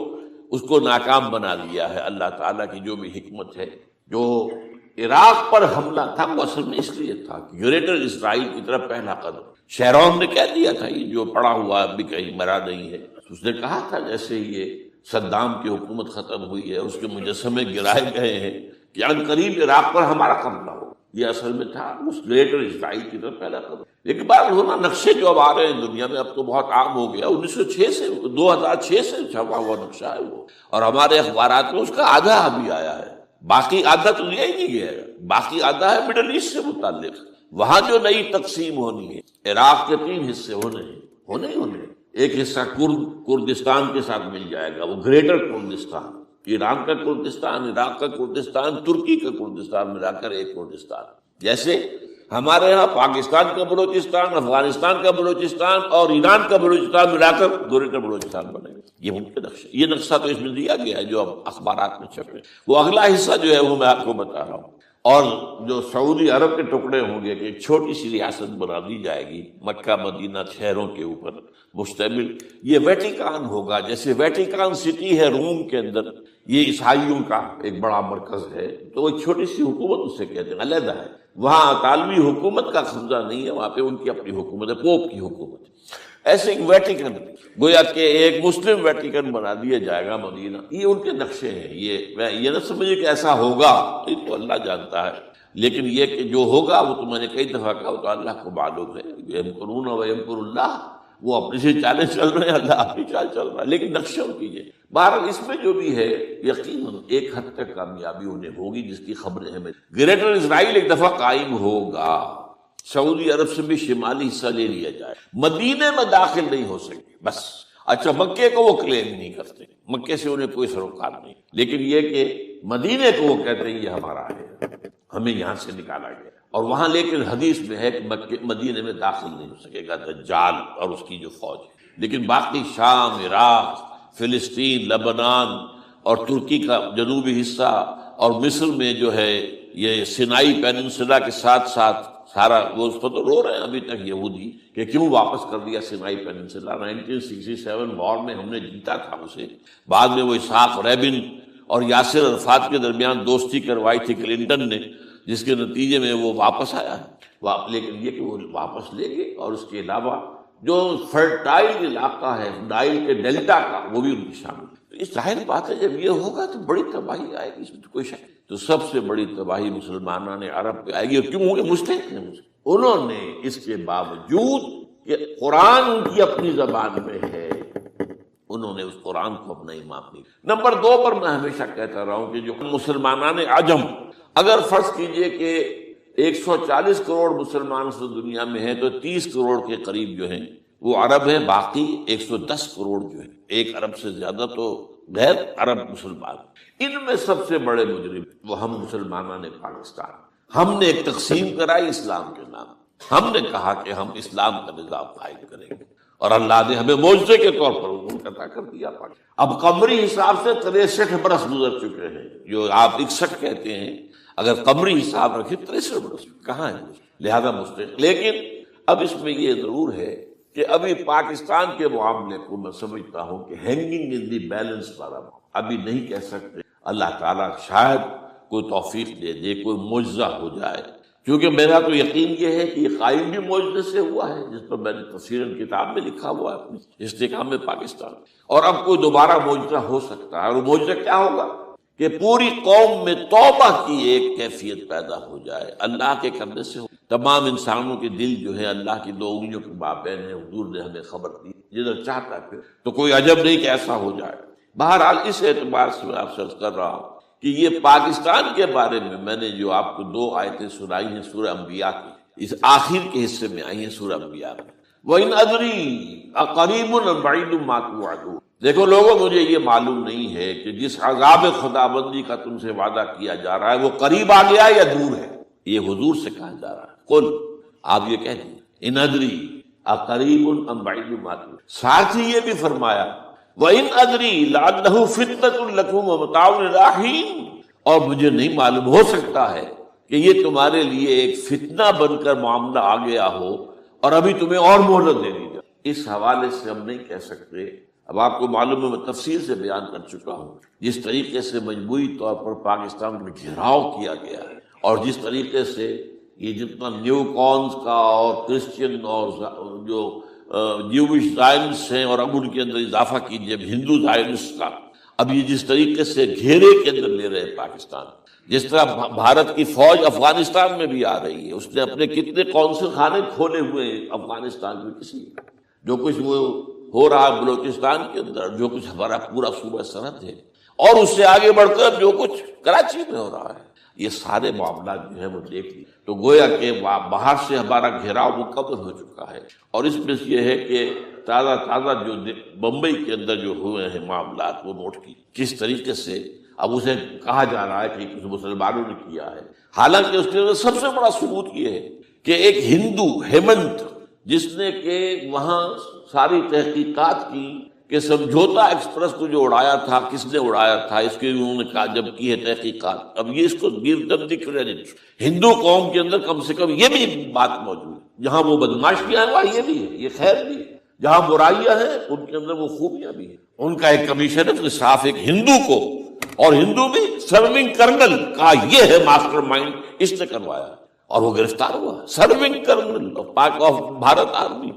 اس کو ناکام بنا دیا ہے اللہ تعالیٰ کی جو بھی حکمت ہے۔ جو عراق پر حملہ تھا وہ اصل میں اس لیے تھا کہ گریٹر اسرائیل کی طرف پہلا قدم، شیرون نے کہہ دیا تھا، یہ جو پڑا ہوا ابھی کہیں مرا نہیں ہے، اس نے کہا تھا جیسے یہ صدام کی حکومت ختم ہوئی ہے، اس کے مجسمے گرائے گئے ہیں کہ ان قریب عراق پر ہمارا قبضہ ہو، یہ اصل میں تھا اس گریٹر اسرائیل کی طرف پہلا قدم۔ لیکن بات ہونا نقشے جو اب آ رہے ہیں دنیا میں، اب تو بہت عام ہو گیا، 1906 سے 2006 سے چھپا ہوا نقشہ ہے وہ، اور ہمارے اخبارات میں اس کا آدھا ابھی آیا ہے، باقی آدھا تو لیا ہی نہیں گیا ہے، باقی آدھا ہے مڈل ایسٹ سے متعلق، وہاں جو نئی تقسیم ہونی ہے، عراق کے 3 حصے ہونے ایک حصہ کردستان کے ساتھ مل جائے گا، وہ گریٹر کردستان، ایران کا کردستان، عراق کا کردستان، ترکی کا کردستان ملا کر ایک کردستان، جیسے ہمارے ہاں پاکستان کا بلوچستان، افغانستان کا بلوچستان اور ایران کا بلوچستان ملا کر گریٹر بلوچستان بنے گا۔ یہ ممکن نقشہ، یہ نقشہ تو اس میں دیا گیا ہے جو اب اخبارات میں چھپے، وہ اگلا حصہ جو ہے وہ میں آپ کو بتا رہا ہوں۔ اور جو سعودی عرب کے ٹکڑے ہوں گے کہ ایک چھوٹی سی ریاست بنا دی جائے گی مکہ مدینہ شہروں کے اوپر مشتمل، یہ ویٹیکان ہوگا، جیسے ویٹیکان سٹی ہے روم کے اندر، یہ عیسائیوں کا ایک بڑا مرکز ہے، تو وہ ایک چھوٹی سی حکومت اسے کہتے ہیں، علیحدہ ہے، وہاں اطالوی حکومت کا قبضہ نہیں ہے، وہاں پہ ان کی اپنی حکومت ہے، پوپ کی حکومت ہے۔ ایسے ایک ویٹیکن، گویا کہ ایک مسلم ویٹیکن بنا دیا جائے گا مدینہ، یہ ان کے نقشے ہیں، یہ نہ سمجھے کہ ایسا ہوگا، یہ تو اللہ جانتا ہے، لیکن یہ کہ جو ہوگا وہ تو میں نے کئی دفعہ کہا، وہ تو اللہ کو معلوم ہے، یمکرون و یمکر اللہ، وہ اپنی سے چالیں چل رہے ہیں، اللہ اپنی چال چل رہا ہے، لیکن نقشوں کیجیے۔ بہرحال اس میں جو بھی ہے یقیناً ایک حد تک کامیابی انہیں ہوگی، جس کی خبریں ہمیں، گریٹر اسرائیل ایک دفعہ قائم ہوگا، سعودی عرب سے بھی شمالی حصہ لے لیا جائے، مدینے میں داخل نہیں ہو سکے بس۔ اچھا مکے کو وہ کلیم نہیں کرتے، مکے سے انہیں کوئی سروکار نہیں، لیکن یہ کہ مدینے کو وہ کہتے ہیں یہ ہمارا ہے، ہمیں یہاں سے نکالا گیا، اور وہاں لیکن حدیث میں ہے کہ مدینے میں داخل نہیں ہو سکے گا دجال اور اس کی جو فوج ہے، لیکن باقی شام، عراق، فلسطین، لبنان اور ترکی کا جنوبی حصہ اور مصر میں جو ہے یہ سینائی پیننسلا کے ساتھ ساتھ سارا، وہ اس پر تو رو رہے ہیں ابھی تک یہودی کہ کیوں واپس کر دیا سینائی پیننسلا، 1967 وار میں ہم نے جیتا تھا اسے، بعد میں وہ اسحاق ریبن اور یاسر عرفات کے درمیان دوستی کروائی تھی کلنٹن نے، جس کے نتیجے میں وہ واپس آیا ہے، لیکن یہ کہ وہ واپس لے گئے، اور اس کے علاوہ جو فرٹائل علاقہ ہے نائل کے ڈیلٹا کا وہ بھی ان کی شامل ہے۔ تو اس ظاہر بات ہے جب یہ ہوگا تو بڑی تباہی آئے گی، اس میں تو کوئی شک نہیں۔ تو سب سے بڑی تباہی مسلمانان عرب پہ آئے گی، اور کیوں ہوگی؟ مستحق ہیں، انہوں نے اس کے باوجود کہ قرآن ان کی اپنی زبان میں ہے، انہوں نے اس قرآن کو اپنا امام نہیں۔ نمبر 2 پر میں ہمیشہ کہتا رہا ہوں کہ جو مسلمانان عجم، اگر فرض کیجئے کہ 140 کروڑ مسلمان اس دنیا میں ہیں تو 30 کروڑ کے قریب جو ہیں وہ عرب ہیں، باقی 110 کروڑ جو ہیں، 1 ارب سے زیادہ تو غیر عرب مسلمان، ان میں سب سے بڑے مجرم وہ ہم مسلمانوں نے پاکستان، ہم نے ایک تقسیم کرائی اسلام کے نام، ہم نے کہا کہ ہم اسلام کا نظام قائم کریں گے، اور اللہ نے ہمیں معجزے کے طور پر منقطع کر دیا۔ اب قمری حساب سے 63 برس گزر چکے ہیں، جو آپ 61 کہتے ہیں، اگر قمری حساب رکھیں 63 برس کہاں ہے، لہذا مستحق۔ لیکن اب اس میں یہ ضرور ہے کہ ابھی پاکستان کے معاملے کو میں سمجھتا ہوں کہ ہینگنگ ان دی بیلنس والا، ابھی نہیں کہہ سکتے، اللہ تعالیٰ شاید کوئی توفیق دے دے، کوئی معجزہ ہو جائے، کیونکہ میرا تو یقین یہ ہے کہ یہ قائم بھی معجزے سے ہوا ہے، جس پر میں نے تفسیراً کتاب میں لکھا ہوا ہے اپنی استحکام پاکستان، اور اب کوئی دوبارہ معجزہ ہو سکتا ہے، اور معجزہ کیا ہوگا کہ پوری قوم میں توبہ کی ایک کیفیت پیدا ہو جائے، اللہ کے کرنے سے ہو۔ تمام انسانوں کے دل جو ہے اللہ کی 2 انگلیوں کے مابین ہے، حضور نے ہمیں خبر دی، جدھر چاہتا ہے پھر تو کوئی عجب نہیں کہ ایسا ہو جائے۔ بہرحال اس اعتبار سے میں آپ سے عرض کر رہا ہوں کہ یہ پاکستان کے بارے میں نے جو آپ کو 2 آیتیں سنائی ہیں سورہ انبیاء کی، اس آخر کے حصے میں آئی ہیں سورہ انبیاء میں، وَإِنْ أَدْرِي أَقَرِيبٌ أَمْ بَعِيدٌ مَا تُوعَدُونَ۔ دیکھو لوگوں، مجھے یہ معلوم نہیں ہے کہ جس عذاب خداوندی کا تم سے وعدہ کیا جا رہا ہے وہ قریب آ گیا یا دور ہے، یہ حضور سے کہا جا رہا ہے، قل، آپ یہ کہہ دیں، ان ادری اقریب ام بعید ما تُوعدون۔ ساتھ ہی یہ بھی فرمایا وَإِنْ أَدْرِي لَعَلَّهُ فِتْنَةٌ لَكُمْ وَمَتَاعٌ إِلَىٰ حِينٍ، اور مجھے نہیں معلوم، ہو سکتا ہے کہ یہ تمہارے لیے ایک فتنہ بن کر معاملہ آ گیا ہو اور ابھی تمہیں اور مہلت دے دی جائے۔ اس حوالے سے ہم نہیں کہہ سکتے، اب آپ کو معلوم ہے میں تفصیل سے بیان کر چکا ہوں جس طریقے سے مجموعی طور پر پاکستان میں گھیراؤ کیا گیا ہے، اور جس طریقے سے یہ جتنا نیو کونز کا اور کرسچین اور جو جیوش زائنس ہیں، اور اب ان کے اندر اضافہ کیجیے اب ہندو زائنس کا، اب یہ جس طریقے سے گھیرے کے اندر لے رہے ہیں پاکستان، جس طرح بھارت کی فوج افغانستان میں بھی آ رہی ہے، اس نے اپنے کتنے قونصل خانے کھولے ہوئے ہیں افغانستان میں، کسی جو کچھ وہ ہو رہا ہے بلوچستان کے اندر، جو کچھ ہمارا پورا صوبہ سرحد ہے، اور اس سے آگے بڑھ کر جو کچھ کراچی میں ہو رہا ہے، یہ سارے معاملات جو ہیں وہ دیکھ لی تو گویا کہ باہر سے ہمارا گھیراؤ مکمل ہو چکا ہے، اور اس میں یہ ہے کہ تازہ جو بمبئی کے اندر جو ہوئے ہیں معاملات وہ نوٹ کی، کس طریقے سے اب اسے کہا جا رہا ہے کہ کچھ مسلمانوں نے کیا ہے، حالانکہ اس کے اندر سب سے بڑا ثبوت یہ ہے کہ ایک ہندو ہیمنت، جس نے کہ وہاں ساری تحقیقات کی کہ سمجھوتا ایکسپریس کو جو اڑایا تھا کس نے اڑایا تھا، اس کے انہوں نے کہا جب کی ہے تحقیقات، اب یہ اس کو گیو دم دی کریڈٹ۔ ہندو قوم کے اندر کم سے کم یہ بھی بات موجود ہے، جہاں وہ بدماشیاں ہیں وہاں یہ بھی ہے، یہ خیر بھی ہے، جہاں برائیاں ہیں ان کے اندر وہ خوبیاں بھی ہیں۔ ان کا ایک کمیشن ہے صاف ایک ہندو کو، اور ہندو بھی سرونگ کرنل کا یہ ہے ماسٹر مائنڈ، اس نے کروایا اور وہ گرفتار ہوا، serving kernel of Bharat army.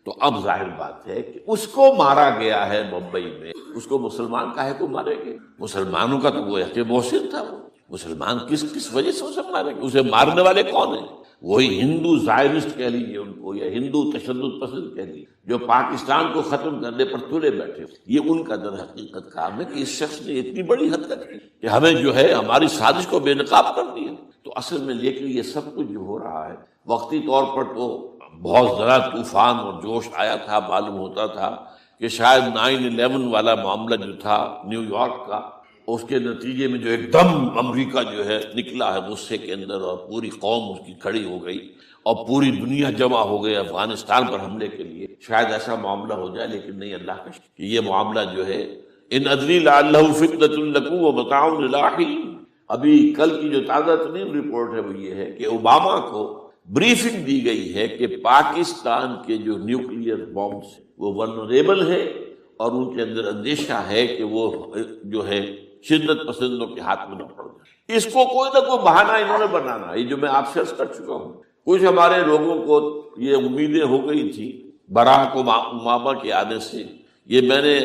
تو اب ظاہر بات ہے کہ اس کو مارا گیا ہے ممبئی میں، اس کو مسلمان کاہے کو مارے گئے؟ مسلمانوں کا تو وہ کہ محسن تھا، وہ مسلمان کس وجہ سے اسے مارے گئے؟ اسے مارنے والے کون ہیں؟ وہی ہندو زائرسٹ کہہ لیجیے ان کو، یا ہندو تشدد پسند کہہ لیجیے، جو پاکستان کو ختم کرنے پر تلے بیٹھے۔ یہ ان کا در حقیقت کام ہے کہ اس شخص نے اتنی بڑی حرکت کی کہ ہمیں جو ہے ہماری سازش کو بے نقاب کر دیا۔ تو اصل میں لیکن یہ سب کچھ جو ہو رہا ہے وقتی طور پر تو بہت زیادہ طوفان اور جوش آیا تھا، معلوم ہوتا تھا کہ شاید 9/11 والا معاملہ جو تھا نیو یارک کا، اس کے نتیجے میں جو ایک دم امریکہ جو ہے نکلا ہے غصے کے اندر، اور پوری قوم اس کی کھڑی ہو گئی اور پوری دنیا جمع ہو گئی افغانستان پر حملے کے لیے، شاید ایسا معاملہ ہو جائے، لیکن نہیں، اللہ کا شکر کہ یہ معاملہ جو ہے ان ادری لعلہ فتنۃ لکم ومتاع الی حین۔ ابھی کل کی جو تازہ ترین رپورٹ ہے وہ یہ ہے کہ اوباما کو بریفنگ دی گئی ہے کہ پاکستان کے جو نیوکلیئر بامبس وہ ولنریبل ہے، اور ان کے اندر اندیشہ ہے کہ وہ جو ہے شدت پسندوں کے ہاتھ میں نہ پڑ جائے۔ اس کو کوئی نہ کوئی بہانہ انہوں نے بنانا، یہ جو میں آپ سے عرض کر چکا ہوں۔ کچھ ہمارے لوگوں کو یہ امیدیں ہو گئی تھی براک اوباما کے آنے سے، یہ میں نے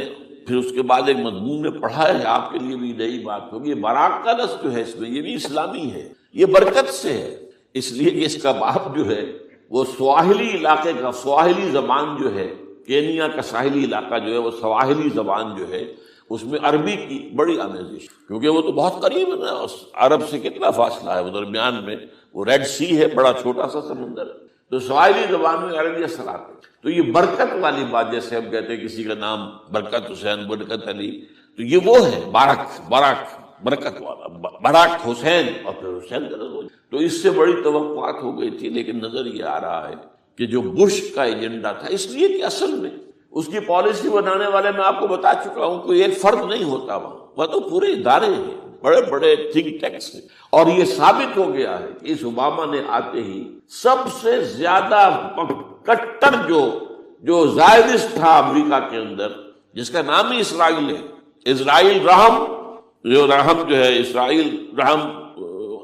پھر اس کے بعد ایک مضمون میں پڑھا ہے، آپ کے لیے بھی نئی بات ہوگی۔ براک کا لفظ جو ہے اس میں یہ بھی اسلامی ہے، یہ برکت سے ہے، اس لیے کہ اس کا باپ جو ہے وہ سواحلی علاقے کا، سواحلی زبان جو ہے کینیا کا ساحلی علاقہ جو ہے وہ سواحلی زبان جو ہے اس میں عربی کی بڑی آمیزش، کیونکہ وہ تو بہت قریب ہے نا، عرب سے کتنا فاصلہ ہے، وہ درمیان میں وہ ریڈ سی ہے، بڑا چھوٹا سا سمندر، تو سواحلی زبان میں عربی اثرات ہے۔ تو یہ برکت والی بات، جیسے ہم کہتے ہیں کسی کا نام برکت حسین، برکت علی، تو یہ وہ ہے باراک برکت والا، باراک حسین، اور پھر حسین کا نظر۔ تو اس سے بڑی توقعات ہو گئی تھی، لیکن نظر یہ آ رہا ہے کہ جو بش کا ایجنڈا تھا، اس لیے کہ اصل میں اس کی پالیسی بنانے والے میں آپ کو بتا چکا ہوں کوئی ایک فرد نہیں ہوتا وہاں تو پورے ادارے ہیں، بڑے بڑے تھنک ٹینکس ہیں، اور یہ ثابت ہو گیا ہے کہ اس اوباما نے آتے ہی سب سے زیادہ کٹر جو زائرسٹ تھا امریکہ کے اندر، جس کا نام ہی اسرائیل ہے، اسرائیل رحم جو ہے، اسرائیل رحم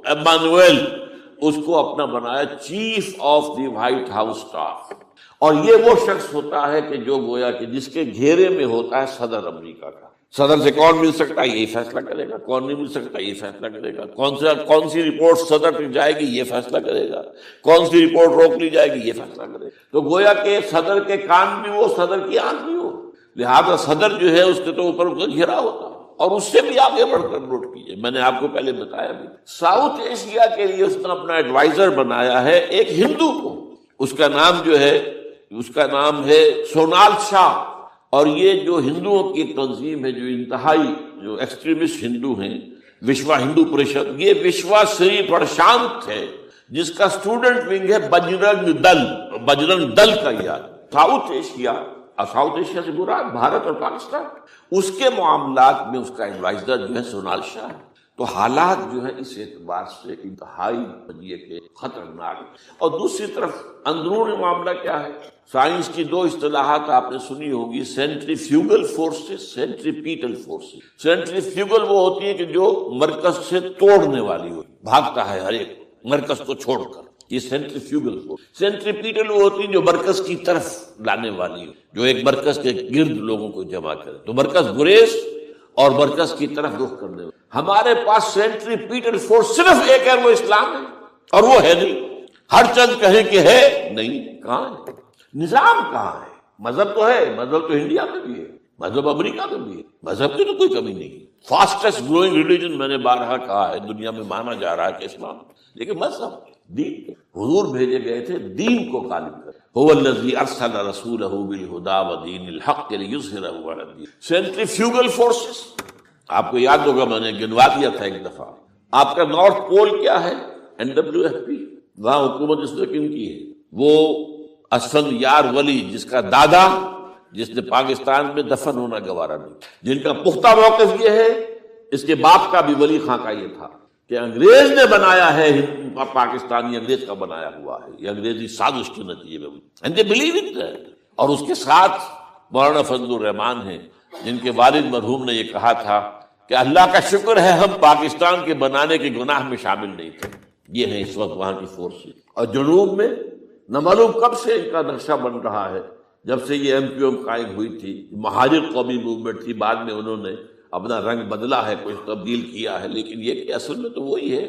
ایمانویل، اس کو اپنا بنایا chief of the white house staff. اور یہ وہ شخص ہوتا ہے کہ جو گویا کہ جس کے گھیرے میں ہوتا ہے صدر امریکہ کا۔ صدر سے کون مل سکتا ہے یہی فیصلہ کرے گا، کون نہیں مل سکتا یہ فیصلہ کرے گا، کون سی رپورٹ صدر تک جائے گی یہ فیصلہ کرے گا، کون سی رپورٹ روک لی جائے گی یہ فیصلہ کرے گا۔ تو گویا کہ صدر کے کان بھی ہو، صدر کی آنکھ بھی ہو، لہذا صدر جو ہے اس کے تو اوپر اس کا گھیرا ہوتا ہے۔ اور اس سے بھی آگے بڑھ کر نوٹ کیجیے، میں نے آپ کو پہلے بتایا بھی، ساؤتھ ایشیا کے لیے اس نے اپنا ایڈوائزر بنایا ہے ایک ہندو کو، اس کا نام ہے سونال شاہ۔ اور یہ جو ہندوؤں کی تنظیم ہے، جو انتہائی جو ایکسٹریمسٹ ہندو ہیں، وشوا ہندو پریشد، یہ وشوا سری پرشانت ہے، جس کا اسٹوڈنٹ ونگ ہے بجرنگ دل کا یاد۔ ساؤتھ ایشیا سے مراد بھارت اور پاکستان، اس کے معاملات میں اس کا ایڈوائزر جو ہے سونال شاہ ہے۔ تو حالات جو ہے اس اعتبار سے انتہائی یہ کہ خطرناک۔ اور دوسری طرف اندرون معاملہ کیا ہے؟ سائنس کی دو اصطلاحات آپ نے سنی ہوگی، centrifugal forces, centripetal forces. Centrifugal وہ ہوتی ہے کہ جو مرکز سے توڑنے والی ہوتی، بھاگتا ہے ہر ایک مرکز کو چھوڑ کر، یہ سینٹریفیوگل فورس۔ سینٹریپیٹل وہ ہوتی ہے جو مرکز کی طرف لانے والی ہو، جو ایک مرکز کے گرد لوگوں کو جمع کرے، تو مرکز گریز اور مرکز کی طرف رخ کرنے والی۔ ہمارے پاس سینٹریپیٹل فورس صرف ایک ہے، وہ اسلام ہے، اور وہ ہے نہیں۔ ہر چند کہیں کہ ہے، نہیں، کہاں ہے؟ نظام کہاں ہے؟ مذہب تو ہے، مذہب تو انڈیا میں بھی ہے، مذہب امریکہ میں بھی ہے، مذہب کی تو کوئی کمی نہیں۔ فاسٹسٹ گروئنگ ریلیجن میں نے بارہا کہا ہے دنیا میں مانا جا رہا ہے کہ اسلام، لیکن مذہب دین، حضور بھیجے گئے تھے دین کو غالب کر۔ هو الذی ارسل رسولہ بالہدی ودین الحق لیظہرہ علی الدین۔ سینٹریفیوگل فورسز آپ کو یاد ہوگا، میں نے گنوا دیا تھا ایک دفعہ۔ آپ کا نارتھ پول کیا ہے؟ NWFP، وہاں حکومت اس نے کیوں کی ہے؟ وہ اسفند یار ولی، جس کا دادا جس نے پاکستان میں دفن ہونا گوارا نہیں، جن کا پختہ موقف یہ ہے، اس کے باپ کا بھی ولی خان کا یہ تھا کہ انگریز نے بنایا ہے پاکستانی، انگریز کا بنایا ہوا ہے، یہ انگریزی سازش کے نتیجے میں، and they believe in that. اور اس کے ساتھ مولانا فضل الرحمان ہیں، جن کے والد مرحوم نے یہ کہا تھا کہ اللہ کا شکر ہے ہم پاکستان کے بنانے کے گناہ میں شامل نہیں تھے۔ یہ ہے اس وقت وہاں کی فورسز، اور جنوب میں نہ معلوم کب سے ان کا نقشہ بن رہا ہے، جب سے یہ MQM قائم ہوئی تھی، مہاجر قومی موومنٹ تھی، بعد میں انہوں نے اپنا رنگ بدلا ہے، کچھ تبدیل کیا ہے، لیکن یہ کہ اصل میں تو وہی ہے،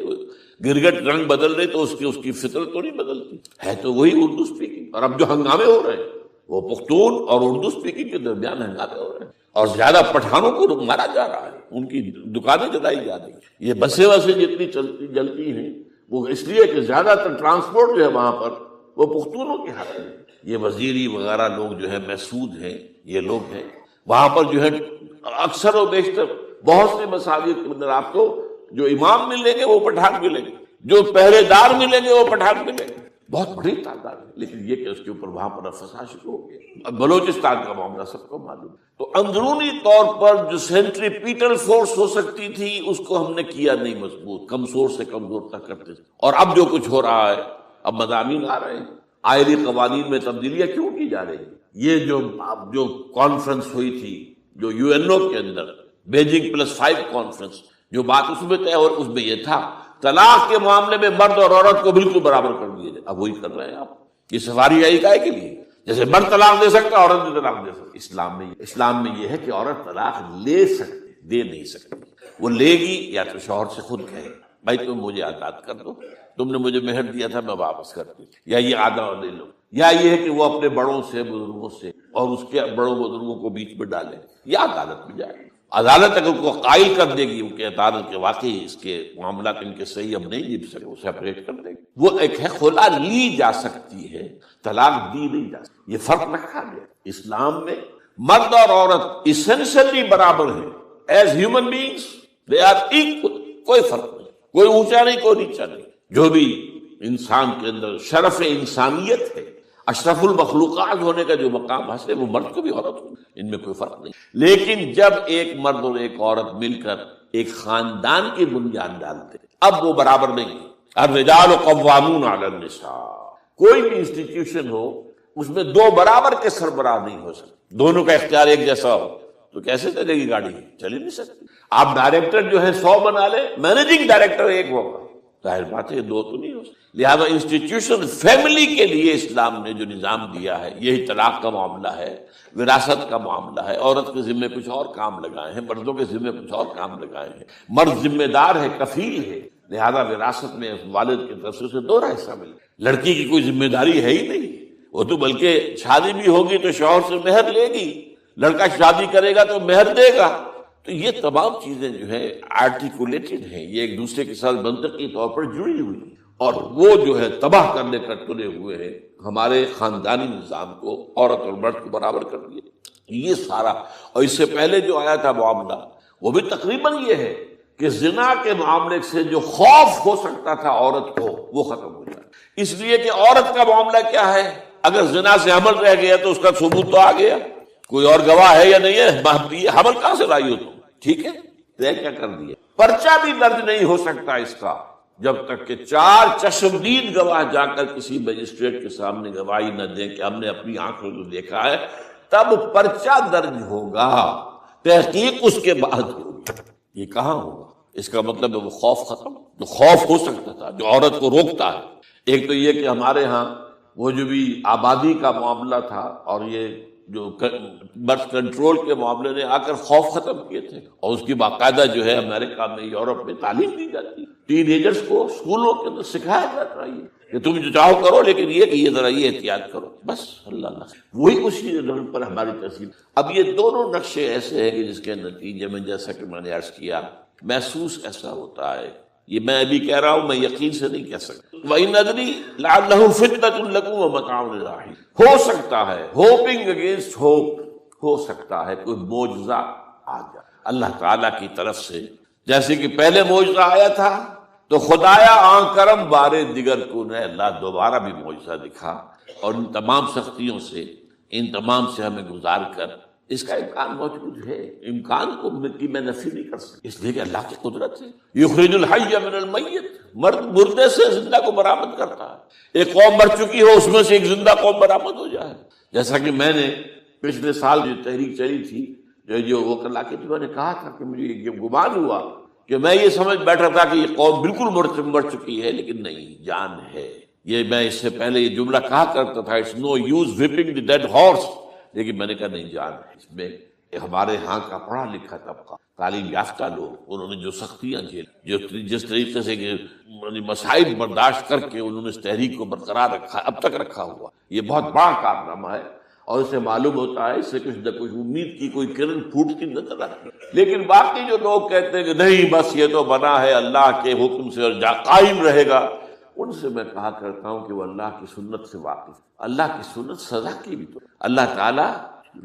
گرگٹ رنگ بدل رہے تو اس کی فطرت تو نہیں بدلتی ہے، تو وہی اردو اسپیکنگ۔ اور اب جو ہنگامے ہو رہے ہیں وہ پختون اور اردو اسپیکنگ کے درمیان ہنگامے ہو رہے ہیں، اور زیادہ پٹھانوں کو مارا جا رہا ہے، ان کی دکانیں جلائی جا رہی ہیں۔ یہ بسیں جتنی جلتی ہیں وہ اس لیے کہ زیادہ تر ٹرانسپورٹ جو ہے وہاں پر وہ پختونوں کے ہاتھ میں، یہ وزیری وغیرہ لوگ جو ہے محسود ہیں، یہ لوگ ہیں وہاں پر جو ہے اکثر و بیشتر بہت سے مساجد کے اندر آپ کو جو امام ملیں گے وہ پٹھان ملیں گے، جو پہرے دار ملیں گے وہ پٹھان ملیں گے، بہت بڑی تعداد ہے۔ لیکن یہ کہ اس کے اوپر وہاں پر فساد شروع ہو گیا۔ بلوچستان کا معاملہ سب کو معلوم ہے۔ تو اندرونی طور پر جو سینٹریپیٹل فورس ہو سکتی تھی اس کو ہم نے کیا نہیں مضبوط، کمزور سے کمزور تک کرتے تھے۔ اور اب جو کچھ ہو رہا ہے، اب مضامین آ رہے ہیں، آئلی قوانین میں تبدیلیاں کیوں کی جا رہی ہیں؟ یہ جو کانفرنس ہوئی تھی جو UNO کے اندر، بیجنگ +5 کانفرنس، جو بات اس میں طے اور اس میں یہ تھا طلاق کے معاملے میں مرد اور عورت کو بالکل برابر کر دیا جائے۔ اب وہی کر رہے ہیں آپ، یہ سفاری آئی کائے کے لیے؟ جیسے مرد طلاق دے سکتا عورت بھی طلاق دے سکتی۔ اسلام میں یہ ہے کہ عورت طلاق لے سکتی، دے نہیں سکتی۔ وہ لے گی یا تو شوہر سے خود کہے بھائی تم مجھے آزاد کر دو، تم نے مجھے مہر دیا تھا میں واپس کرتی، یا یہ آدھا لے لو، یا یہ ہے کہ وہ اپنے بڑوں سے، بزرگوں سے اور اس کے بڑوں بزرگوں کو بیچ میں ڈالے، یا عدالت میں جائے۔ عدالت اگر کو قائل کر دے گی کہ عدالت کے واقعی اس کے معاملات ان کے صحیح ہم نہیں جیت سکے، وہ سیپریٹ کر دے گی۔ وہ ایک ہے خلا لی جا سکتی ہے، طلاق دی نہیں جا سکتی۔ یہ فرق رکھا گیا اسلام میں، مرد اور عورت اسینشلی برابر ہیں، as human beings they are equal, کوئی فرق نہیں، کوئی اونچا نہیں کوئی نیچا نہیں۔ جو بھی انسان کے اندر شرف انسانیت ہے، اشرف المخلوقات ہونے کا جو مقام حاصل ہے، وہ مرد کو بھی عورت کو، ان میں کوئی فرق نہیں۔ لیکن جب ایک مرد اور ایک عورت مل کر ایک خاندان کی بنیاد ڈالتے اب وہ برابر نہیں۔ الرجال قوامون علی النساء، کوئی بھی انسٹیٹیوشن ہو اس میں دو برابر کے سربراہ نہیں ہو سکتے، دونوں کا اختیار ایک جیسا ہو تو کیسے چلے گی گاڑی؟ چل ہی نہیں سکتی۔ آپ ڈائریکٹر جو ہے 100 بنا لے، مینیجنگ ڈائریکٹر ایک ہوگا، ظاہر بات ہے دو تو نہیں ہو سکتے۔ لہذا انسٹیٹیوشن فیملی کے لیے اسلام نے جو نظام دیا ہے، یہی طلاق کا معاملہ ہے، وراثت کا معاملہ ہے، عورت کے ذمے کچھ اور کام لگائے ہیں، مردوں کے ذمے کچھ اور کام لگائے ہیں، مرد ذمہ دار ہے، کفیل ہے، لہذا وراثت میں والد کی طرف سے دوہرا حصہ ملے۔ لڑکی کی کوئی ذمہ داری ہے ہی نہیں، وہ تو بلکہ شادی بھی ہوگی تو شوہر سے مہر لے گی، لڑکا شادی کرے گا تو مہر دے گا۔ تو یہ تمام چیزیں جو ہے آرٹیکولیٹڈ ہیں، یہ ایک دوسرے کے ساتھ منطقی طور پر جڑی ہوئی ہیں، اور وہ جو ہے تباہ کرنے کا تلے ہوئے ہیں ہمارے خاندانی نظام کو، عورت اور مرد کو برابر کر دیا یہ سارا۔ اور اس سے پہلے جو آیا تھا معاملہ وہ بھی تقریباً یہ ہے کہ زنا کے معاملے سے جو خوف ہو سکتا تھا عورت کو وہ ختم ہو جائے، اس لیے کہ عورت کا معاملہ کیا ہے، اگر زنا سے حمل رہ گیا تو اس کا ثبوت تو آ گیا، کوئی اور گواہ ہے یا نہیں ہے، یہ حمل کہاں سے لائی ہو تم؟ ٹھیک ہے، طے کیا کر دیا، پرچہ بھی درج نہیں ہو سکتا اس کا جب تک کہ 4 چشمدید گواہ جا کر کسی مجسٹریٹ کے سامنے گواہی نہ دیں کہ ہم نے اپنی آنکھوں کو دیکھا ہے، تب پرچہ درج ہوگا، تحقیق اس کے بعد ہوگی۔ یہ کہاں ہوگا؟ اس کا مطلب ہے وہ خوف ختم، جو خوف ہو سکتا تھا جو عورت کو روکتا ہے۔ ایک تو یہ کہ ہمارے ہاں وہ جو بھی آبادی کا معاملہ تھا اور یہ جو برتھ کنٹرول کے معاملے نے آ کر خوف ختم کیے تھے، اور اس کی باقاعدہ جو ہے امریکہ میں، یورپ میں تعلیم دی جاتی، ٹین ایجرز کو اسکولوں کے اندر سکھایا جاتا ہے کہ تم جو چاہو کرو، لیکن یہ کہ یہ ذرا یہ احتیاط کرو، بس اللہ اللہ۔ وہی اسی لیول پر ہماری تحصیل۔ اب یہ دونوں نقشے ایسے ہیں کہ جس کے نتیجے میں جیسا کہ میں نے عرض کیا، محسوس ایسا ہوتا ہے، یہ میں ابھی کہہ رہا ہوں، میں یقین سے نہیں کہہ سکتا۔ وَإِنْ أَدْرِي لَعَلَّهُ فِتْنَةٌ لَكُمْ وَمَتَاعٌ إِلَىٰ حِينٍ، ہو سکتا ہے، ہوپنگ اگینسٹ ہوپ، ہو سکتا ہے کوئی معجزہ آ جائے اللہ تعالیٰ کی طرف سے، جیسے کہ پہلے معجزہ آیا تھا تو خدایا آن کرم بارے دیگر کو نے اللہ دوبارہ بھی معجزہ دکھا، اور ان تمام سختیوں سے، ان تمام سے ہمیں گزار کر اس کا امکان موجود ہے، امکان کو میں نفی نہیں کر سکتا، اس لیے کہ اللہ کی قدرت ہے۔ یخرج الحی من المیت، مردے سے زندہ کو برآمد کرتا ہے۔ ایک قوم مر چکی ہو، اس میں سے ایک زندہ قوم برآمد ہو جائے، جیسا کہ میں نے پچھلے سال جو تحریک چلی تھی جو وہ کرلا کے میں نے کہا تھا کہ مجھے یہ گمان ہوا کہ میں یہ سمجھ بیٹھا تھا کہ یہ قوم بالکل مر چکی ہے، لیکن نہیں، جان ہے۔ یہ میں اس سے پہلے یہ جملہ کہا کرتا تھا، it's no use whipping the dead horse، لیکن میں نے کہا نہیں، جان ہے اس میں۔ ہمارے ہاں کا پڑھا لکھا طبقہ، تعلیم یافتہ لوگ، انہوں نے جو سختیاں جھیلی، جس طریقے سے مسائل برداشت کر کے انہوں نے اس تحریک کو برقرار رکھا، اب تک رکھا ہوا، یہ بہت بڑا کارنامہ ہے۔ اور اسے معلوم ہوتا ہے، اس سے کچھ نہ کچھ امید کی کوئی کرن پھوٹتی نظر آتی۔ لیکن باقی جو لوگ کہتے ہیں کہ نہیں بس یہ تو بنا ہے اللہ کے حکم سے اور قائم رہے گا، ان سے میں کہا کرتا ہوں کہ وہ اللہ کی سنت سے واقف۔ اللہ کی سنت سزا کی بھی تو اللہ تعالیٰ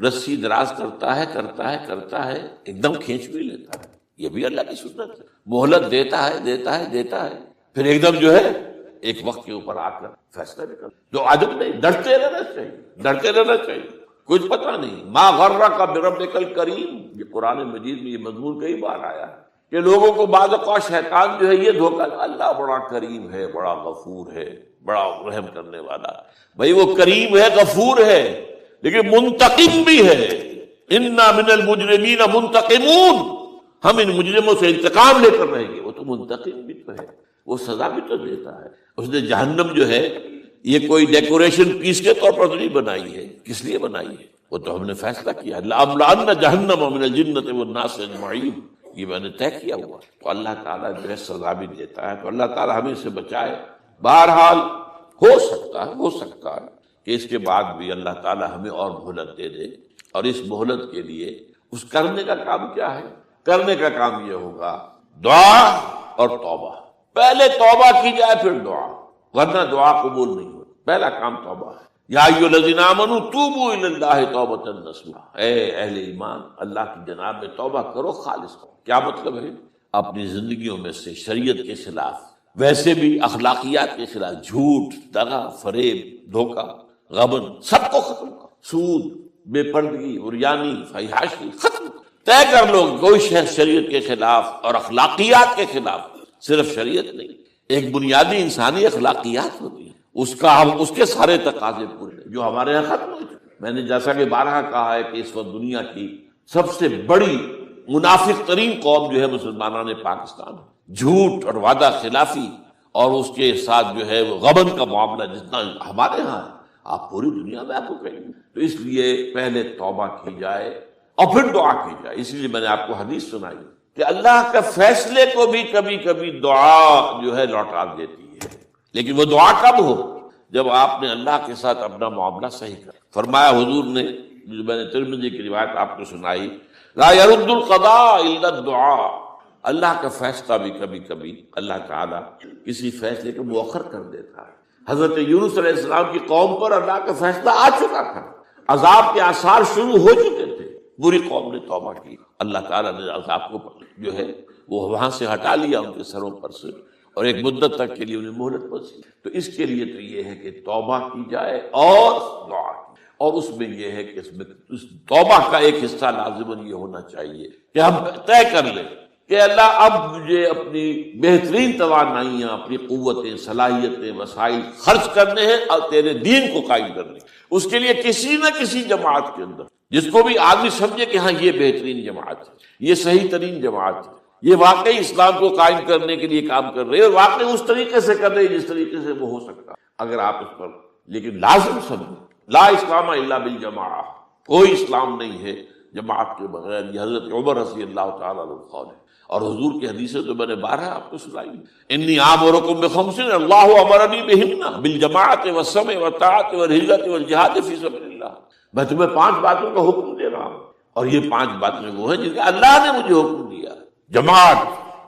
رسی دراز کرتا ہے، ایک دم کھینچ بھی لیتا ہے، یہ بھی اللہ کی سنت ہے۔ مہلت دیتا ہے، پھر ایک دم جو ہے ایک وقت کے اوپر آ کر فیصلہ بھی کرتا۔ جو عدم نہیں، ڈرتے رہنا چاہیے، کچھ پتہ نہیں۔ ما غرک بربک الکریم، یہ قرآن مجید میں یہ مضمون کئی بار آیا ہے کہ لوگوں کو بعض اوقات شیطان جو ہے یہ دھوکہ، اللہ بڑا کریم ہے، بڑا غفور ہے، بڑا رحم کرنے والا۔ بھائی وہ کریم ہے، غفور ہے، لیکن منتقم بھی ہے۔ انا من المجرمین منتقمون، ہم ان مجرموں سے انتقام لے کر رہیں گے۔ وہ تو منتقم بھی تو ہے، وہ سزا بھی تو دیتا ہے۔ اس نے جہنم جو ہے یہ کوئی ڈیکوریشن پیس کے طور پر تو نہیں بنائی ہے، کس لیے بنائی ہے؟ وہ تو ہم نے فیصلہ کیا، لَأَمْلَأَنَّ جَهَنَّمَ مِنَ الْجِنَّةِ وَالنَّاسِ أَجْمَعِينَ، یہ میں نے طے کیا ہوا۔ تو اللہ تعالیٰ جو ہے سزا بھی دیتا ہے، تو اللہ تعالیٰ ہمیں سے بچائے۔ بہرحال ہو سکتا ہے کہ اس کے بعد بھی اللہ تعالیٰ ہمیں اور مہلت دے دے، اور اس مہلت کے لیے اس کرنے کا کام کیا ہے؟ کرنے کا کام یہ ہوگا دعا اور توبہ۔ پہلے توبہ کی جائے پھر دعا، ورنہ دعا قبول نہیں ہوتی۔ پہلا کام توبہ ہے۔ یا ایھا الذین آمنوا توبوا الی اللہ توبۃ نصوحا، اے اہل ایمان اللہ کی جناب میں توبہ کرو، خالص کرو۔ کیا مطلب ہے؟ اپنی زندگیوں میں سے شریعت کے خلاف، ویسے بھی اخلاقیات کے خلاف، جھوٹ، دغا، فریب، دھوکہ، غبن، سب کو ختم کرو۔ سود، بے پردگی، عریانی، فحاشی، ختم کرو۔ طے کر لو کوئی شخص شریعت کے خلاف اور اخلاقیات کے خلاف، صرف شریعت نہیں، ایک بنیادی انسانی اخلاقیات ہوتی ہیں، اس کے سارے تقاضے پورے ہیں جو ہمارے یہاں ختم ہو چکے۔ میں نے جیسا کہ بارہا کہا ہے کہ اس وقت دنیا کی سب سے بڑی منافق ترین قوم جو ہے مسلمانان پاکستان ہے۔ جھوٹ اور وعدہ خلافی اور اس کے ساتھ جو ہے وہ غبن کا معاملہ جتنا ہمارے ہاں ہے، آپ پوری دنیا میں آپ کو کہیں گے۔ تو اس لیے پہلے توبہ کی جائے اور پھر دعا کی جائے۔ اس لیے میں نے آپ کو حدیث سنائی کہ اللہ کا فیصلے کو بھی کبھی کبھی دعا جو ہے لوٹا دیتی ہے، لیکن وہ دعا کب ہو؟ جب آپ نے اللہ کے ساتھ اپنا معاملہ صحیح کر۔ فرمایا حضور نے، جو میں نے ترمذی کی روایت آپ کو سنائی، لا يرد القضاء الا الدعاء، اللہ کا فیصلہ بھی کبھی کبھی اللہ تعالیٰ کسی فیصلے کو مؤخر کر دیتا ہے۔ حضرت یونس علیہ السلام کی قوم پر اللہ کا فیصلہ آ چکا تھا، عذاب کے آثار شروع ہو چکے تھے، پوری قوم نے توبہ کی، اللہ تعالیٰ نے عذاب کو جو ہے وہ وہاں سے ہٹا لیا ان کے سروں پر سے، اور ایک مدت تک کے لیے انہیں مہلت بخشی۔ تو اس کے لیے تو یہ ہے کہ توبہ کی جائے اور دعا کی، اور اس میں یہ ہے کہ اس توبہ کا ایک حصہ لازماً یہ ہونا چاہیے کہ ہم طے کر لیں کہ اللہ اب مجھے اپنی بہترین توانائیاں، اپنی قوتیں، صلاحیتیں، وسائل خرچ کرنے ہیں اور تیرے دین کو قائم کرنے۔ اس کے لیے کسی نہ کسی جماعت کے اندر، جس کو بھی آدمی سمجھے کہ ہاں یہ بہترین جماعت ہے، یہ صحیح ترین جماعت ہے، یہ واقعی اسلام کو قائم کرنے کے لیے کام کر رہے ہیں اور واقعی اس طریقے سے کر رہے ہیں جس طریقے سے وہ ہو سکتا ہے، اگر آپ اس پر، لیکن لازم سمجھیں لا اسلام الا بالجماعہ، کوئی اسلام نہیں ہے جماعت کے بغیر۔ یہ حضرت عمر رضی اللہ تعالیٰ عنہ قول ہے، اور حضور کی حدیثیں تو میں نے 12 آپ کو سنائی۔ انی آمرکم بخمس اللہ امرنی بہن بالجماعت والسمع والطاعت والہجرۃ والجہاد فی سبیل اللہ، میں تمہیں 5 باتوں کا حکم دے رہا ہوں، اور یہ 5 باتیں وہ ہیں جن کا اللہ نے مجھے حکم دیا، جماعت،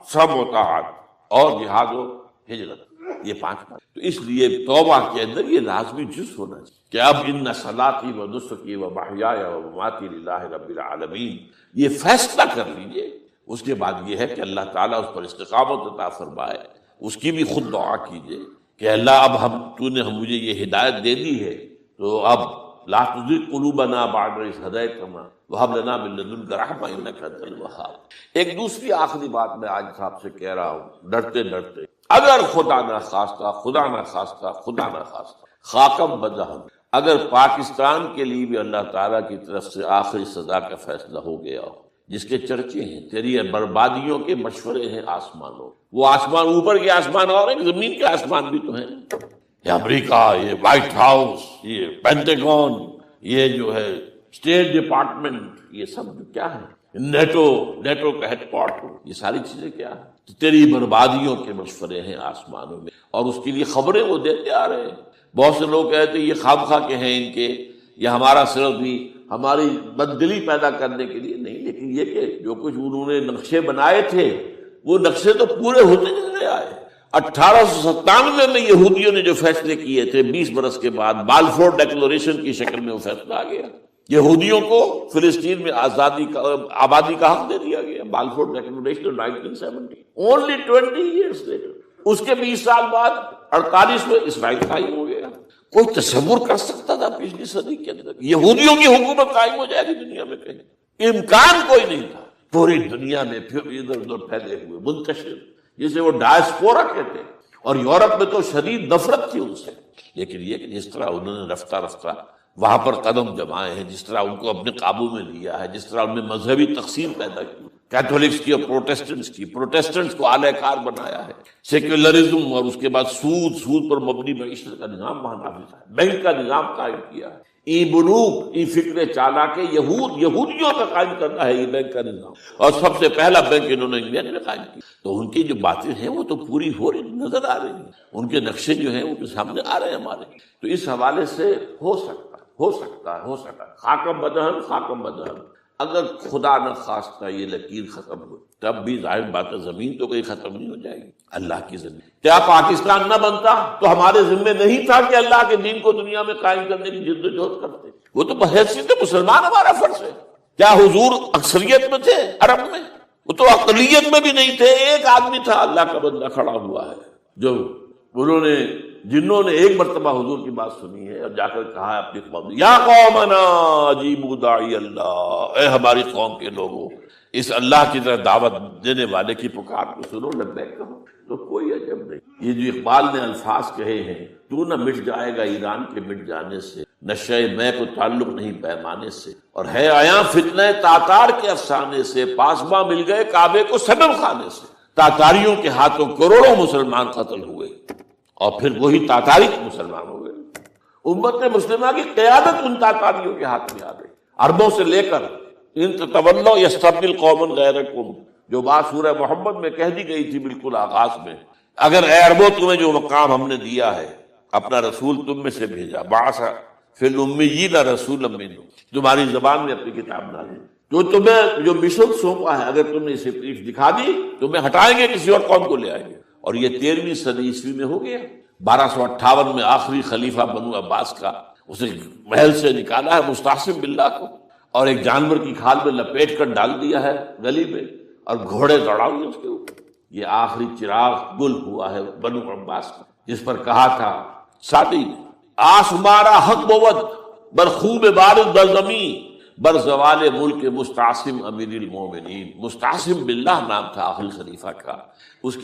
سمع و طاعت اور جہاد و ہجرت، یہ 5 بات۔ تو اس لیے توبہ کے اندر یہ لازمی جز ہونا چاہیے کہ اب ان صلاتی و نسکی و محیای و مماتی للہ رب العالمین، یہ فیصلہ کر لیجئے۔ اس کے بعد یہ ہے کہ اللہ تعالیٰ اس پر استقامت عطا فرمائے، اس کی بھی خود دعا کیجئے کہ اللہ اب تو نے مجھے یہ ہدایت دے دی ہے، تو اب لا تزغ قلوبنا بعد إذ هديتنا وهب لنا من لدنك رحمة إنك أنت الوهاب۔ ایک دوسری آخری بات میں آج صاحب سے کہہ رہا ہوں ڈرتے ڈرتے، اگر خدا نہ خواستہ خاکم بدہن، اگر پاکستان کے لیے بھی اللہ تعالیٰ کی طرف سے آخری سزا کا فیصلہ ہو گیا ہو، جس کے چرچے ہیں، تیری بربادیوں کے مشورے ہیں آسمانوں، وہ آسمان اوپر کے آسمان اور ہیں، زمین کے آسمان بھی تو ہیں، یہ امریکہ، یہ وائٹ ہاؤس، یہ پینٹاگون، یہ جو ہے اسٹیٹ ڈپارٹمنٹ، یہ سب کیا ہے، نیٹو کا ہیڈ کوارٹر، یہ ساری چیزیں کیا ہیں؟ تیری بربادیوں کے مشورے ہیں آسمانوں میں، اور اس کے لیے خبریں وہ دیتے آ رہے ہیں۔ بہت سے لوگ کہتے ہیں یہ خواہ کے ہیں ان کے، یہ ہمارا صرف بھی ہماری بددلی پیدا کرنے کے لیے نہیں، لیکن یہ کہ جو کچھ انہوں نے نقشے بنائے تھے وہ نقشے تو پورے ہوتے چلے آئے۔ 1897 میں یہودیوں نے جو فیصلے کیے تھے، 20 برس کے بعد بالفور ڈیکلریشن کی شکل میں وہ فیصلہ آ گیا، یہودیوں کو فلسطین میں آبادی کا حق دے دیا گیا، Balfour declaration 1970، only 20 years later۔ اس کے 20 سال بعد 48 میں اسرائیل قائم ہو گیا۔ کوئی تصور کر سکتا تھا پچھلی صدی کے اندر یہودیوں کی حکومت قائم ہو جائے گی دنیا میں؟ کہیں امکان کوئی نہیں تھا۔ پوری دنیا میں پھر ادھر ادھر پھیلے ہوئے منتشر، جسے وہ ڈائسپورا کہتے ہیں، اور یورپ میں تو شدید نفرت تھی ان سے، لیکن یہ کہ جس طرح انہوں نے رفتہ رفتہ وہاں پر قدم جمائے ہیں، جس طرح ان کو اپنے قابو میں لیا ہے، جس طرح ان میں مذہبی تقسیم پیدا کی، کیتھولکس کی اور پروٹیسٹنٹس کو اعلی کار بنایا ہے، سیکولرزم اور اس کے بعد سود پر مبنی معیشت کا نظام وہاں نافذ ہے، بینک کا نظام قائم کیا ہے، ای بنوک، ای فکر چالاک یہودیوں کا قائم کرنا ہے یہ بینک کا نظام، اور سب سے پہلا بینک انہوں نے انگلینڈ میں قائم کیا۔ تو ان کی جو باتیں ہیں وہ تو پوری ہو رہی نظر آ رہی ہیں، ان کے نقشے جو ہیں وہ سامنے آ رہے ہیں ہمارے۔ تو اس حوالے سے ہو سکتا ہے خاکم بدہن، اگر خدا نہ خواستہ یہ لکیر ختم ہو، تب بھی ظاہر بات ہے زمین تو کہیں ختم نہیں ہو جائے گی، اللہ کی زمین۔ کیا پاکستان نہ بنتا تو ہمارے ذمے نہیں تھا کہ اللہ کے دین کو دنیا میں قائم کرنے کی جد و جہد کرتے؟ وہ تو بحیثیت مسلمان ہمارا فرض ہے۔ کیا حضور اکثریت میں تھے عرب میں؟ وہ تو اقلیت میں بھی نہیں تھے، ایک آدمی تھا اللہ کا بندہ کھڑا ہوا ہے، جو جنہوں نے ایک مرتبہ حضور کی بات سنی ہے اور جا کر کہا ہے اپنی قوم، یا قومنا اجیبوا داعی اللہ، اے ہماری قوم کے لوگوں، اس اللہ کی طرح دعوت دینے والے کی پکار کو سنو، لبیک کہو۔ تو کوئی عجب نہیں، یہ جو اقبال نے الفاظ کہے ہیں، تو نہ مٹ جائے گا ایران کے مٹ جانے سے، نشے میں کو تعلق نہیں پیمانے سے، اور ہے آیا فتنہ تاتار کے افسانے سے، پاسباں مل گئے کعبے کو صنم خانے سے۔ تاتاریوں کے ہاتھوں کروڑوں مسلمان قتل ہوئے، اور پھر وہی تاتاری مسلمان ہو گئے۔ امت مسلمہ کی قیادت ان تاتاریوں کے ہاتھ میں آ گئی، عربوں سے لے کر ان تولوا یستبدل قوما غیرکم، جو بات سورہ محمد میں کہہ دی گئی تھی بالکل آغاز میں، اگر اے عربوں تمہیں جو مقام ہم نے دیا ہے، اپنا رسول تم میں سے بھیجا، بعث فی الامیین رسولا منہم، تمہاری زبان میں اپنی کتاب ڈالی، جو مشن سونپا ہے، اگر تم نے اسے پیٹھ دکھا دی تمہیں ہٹائیں گے، کسی اور قوم کو لے آئیں گے۔ اور یہ 13ویں صدی عیسوی میں ہو گیا۔ 1258 میں آخری خلیفہ بنو عباس کا اسے محل سے نکالا ہے مستعصم باللہ کو، اور ایک جانور کی کھال میں لپیٹ کر ڈال دیا ہے گلی میں، اور گھوڑے دوڑا ہوئے اس کے اوپر۔ یہ آخری چراغ گل ہوا ہے بنو عباس کا، جس پر کہا تھا ساتھی، آسمارا حق بود بر خوب بارد در زمین، بر زوال ملک مستعصم امیر المومنین۔ مستعصم باللہ نام تھا آخری خلیفہ کا، اس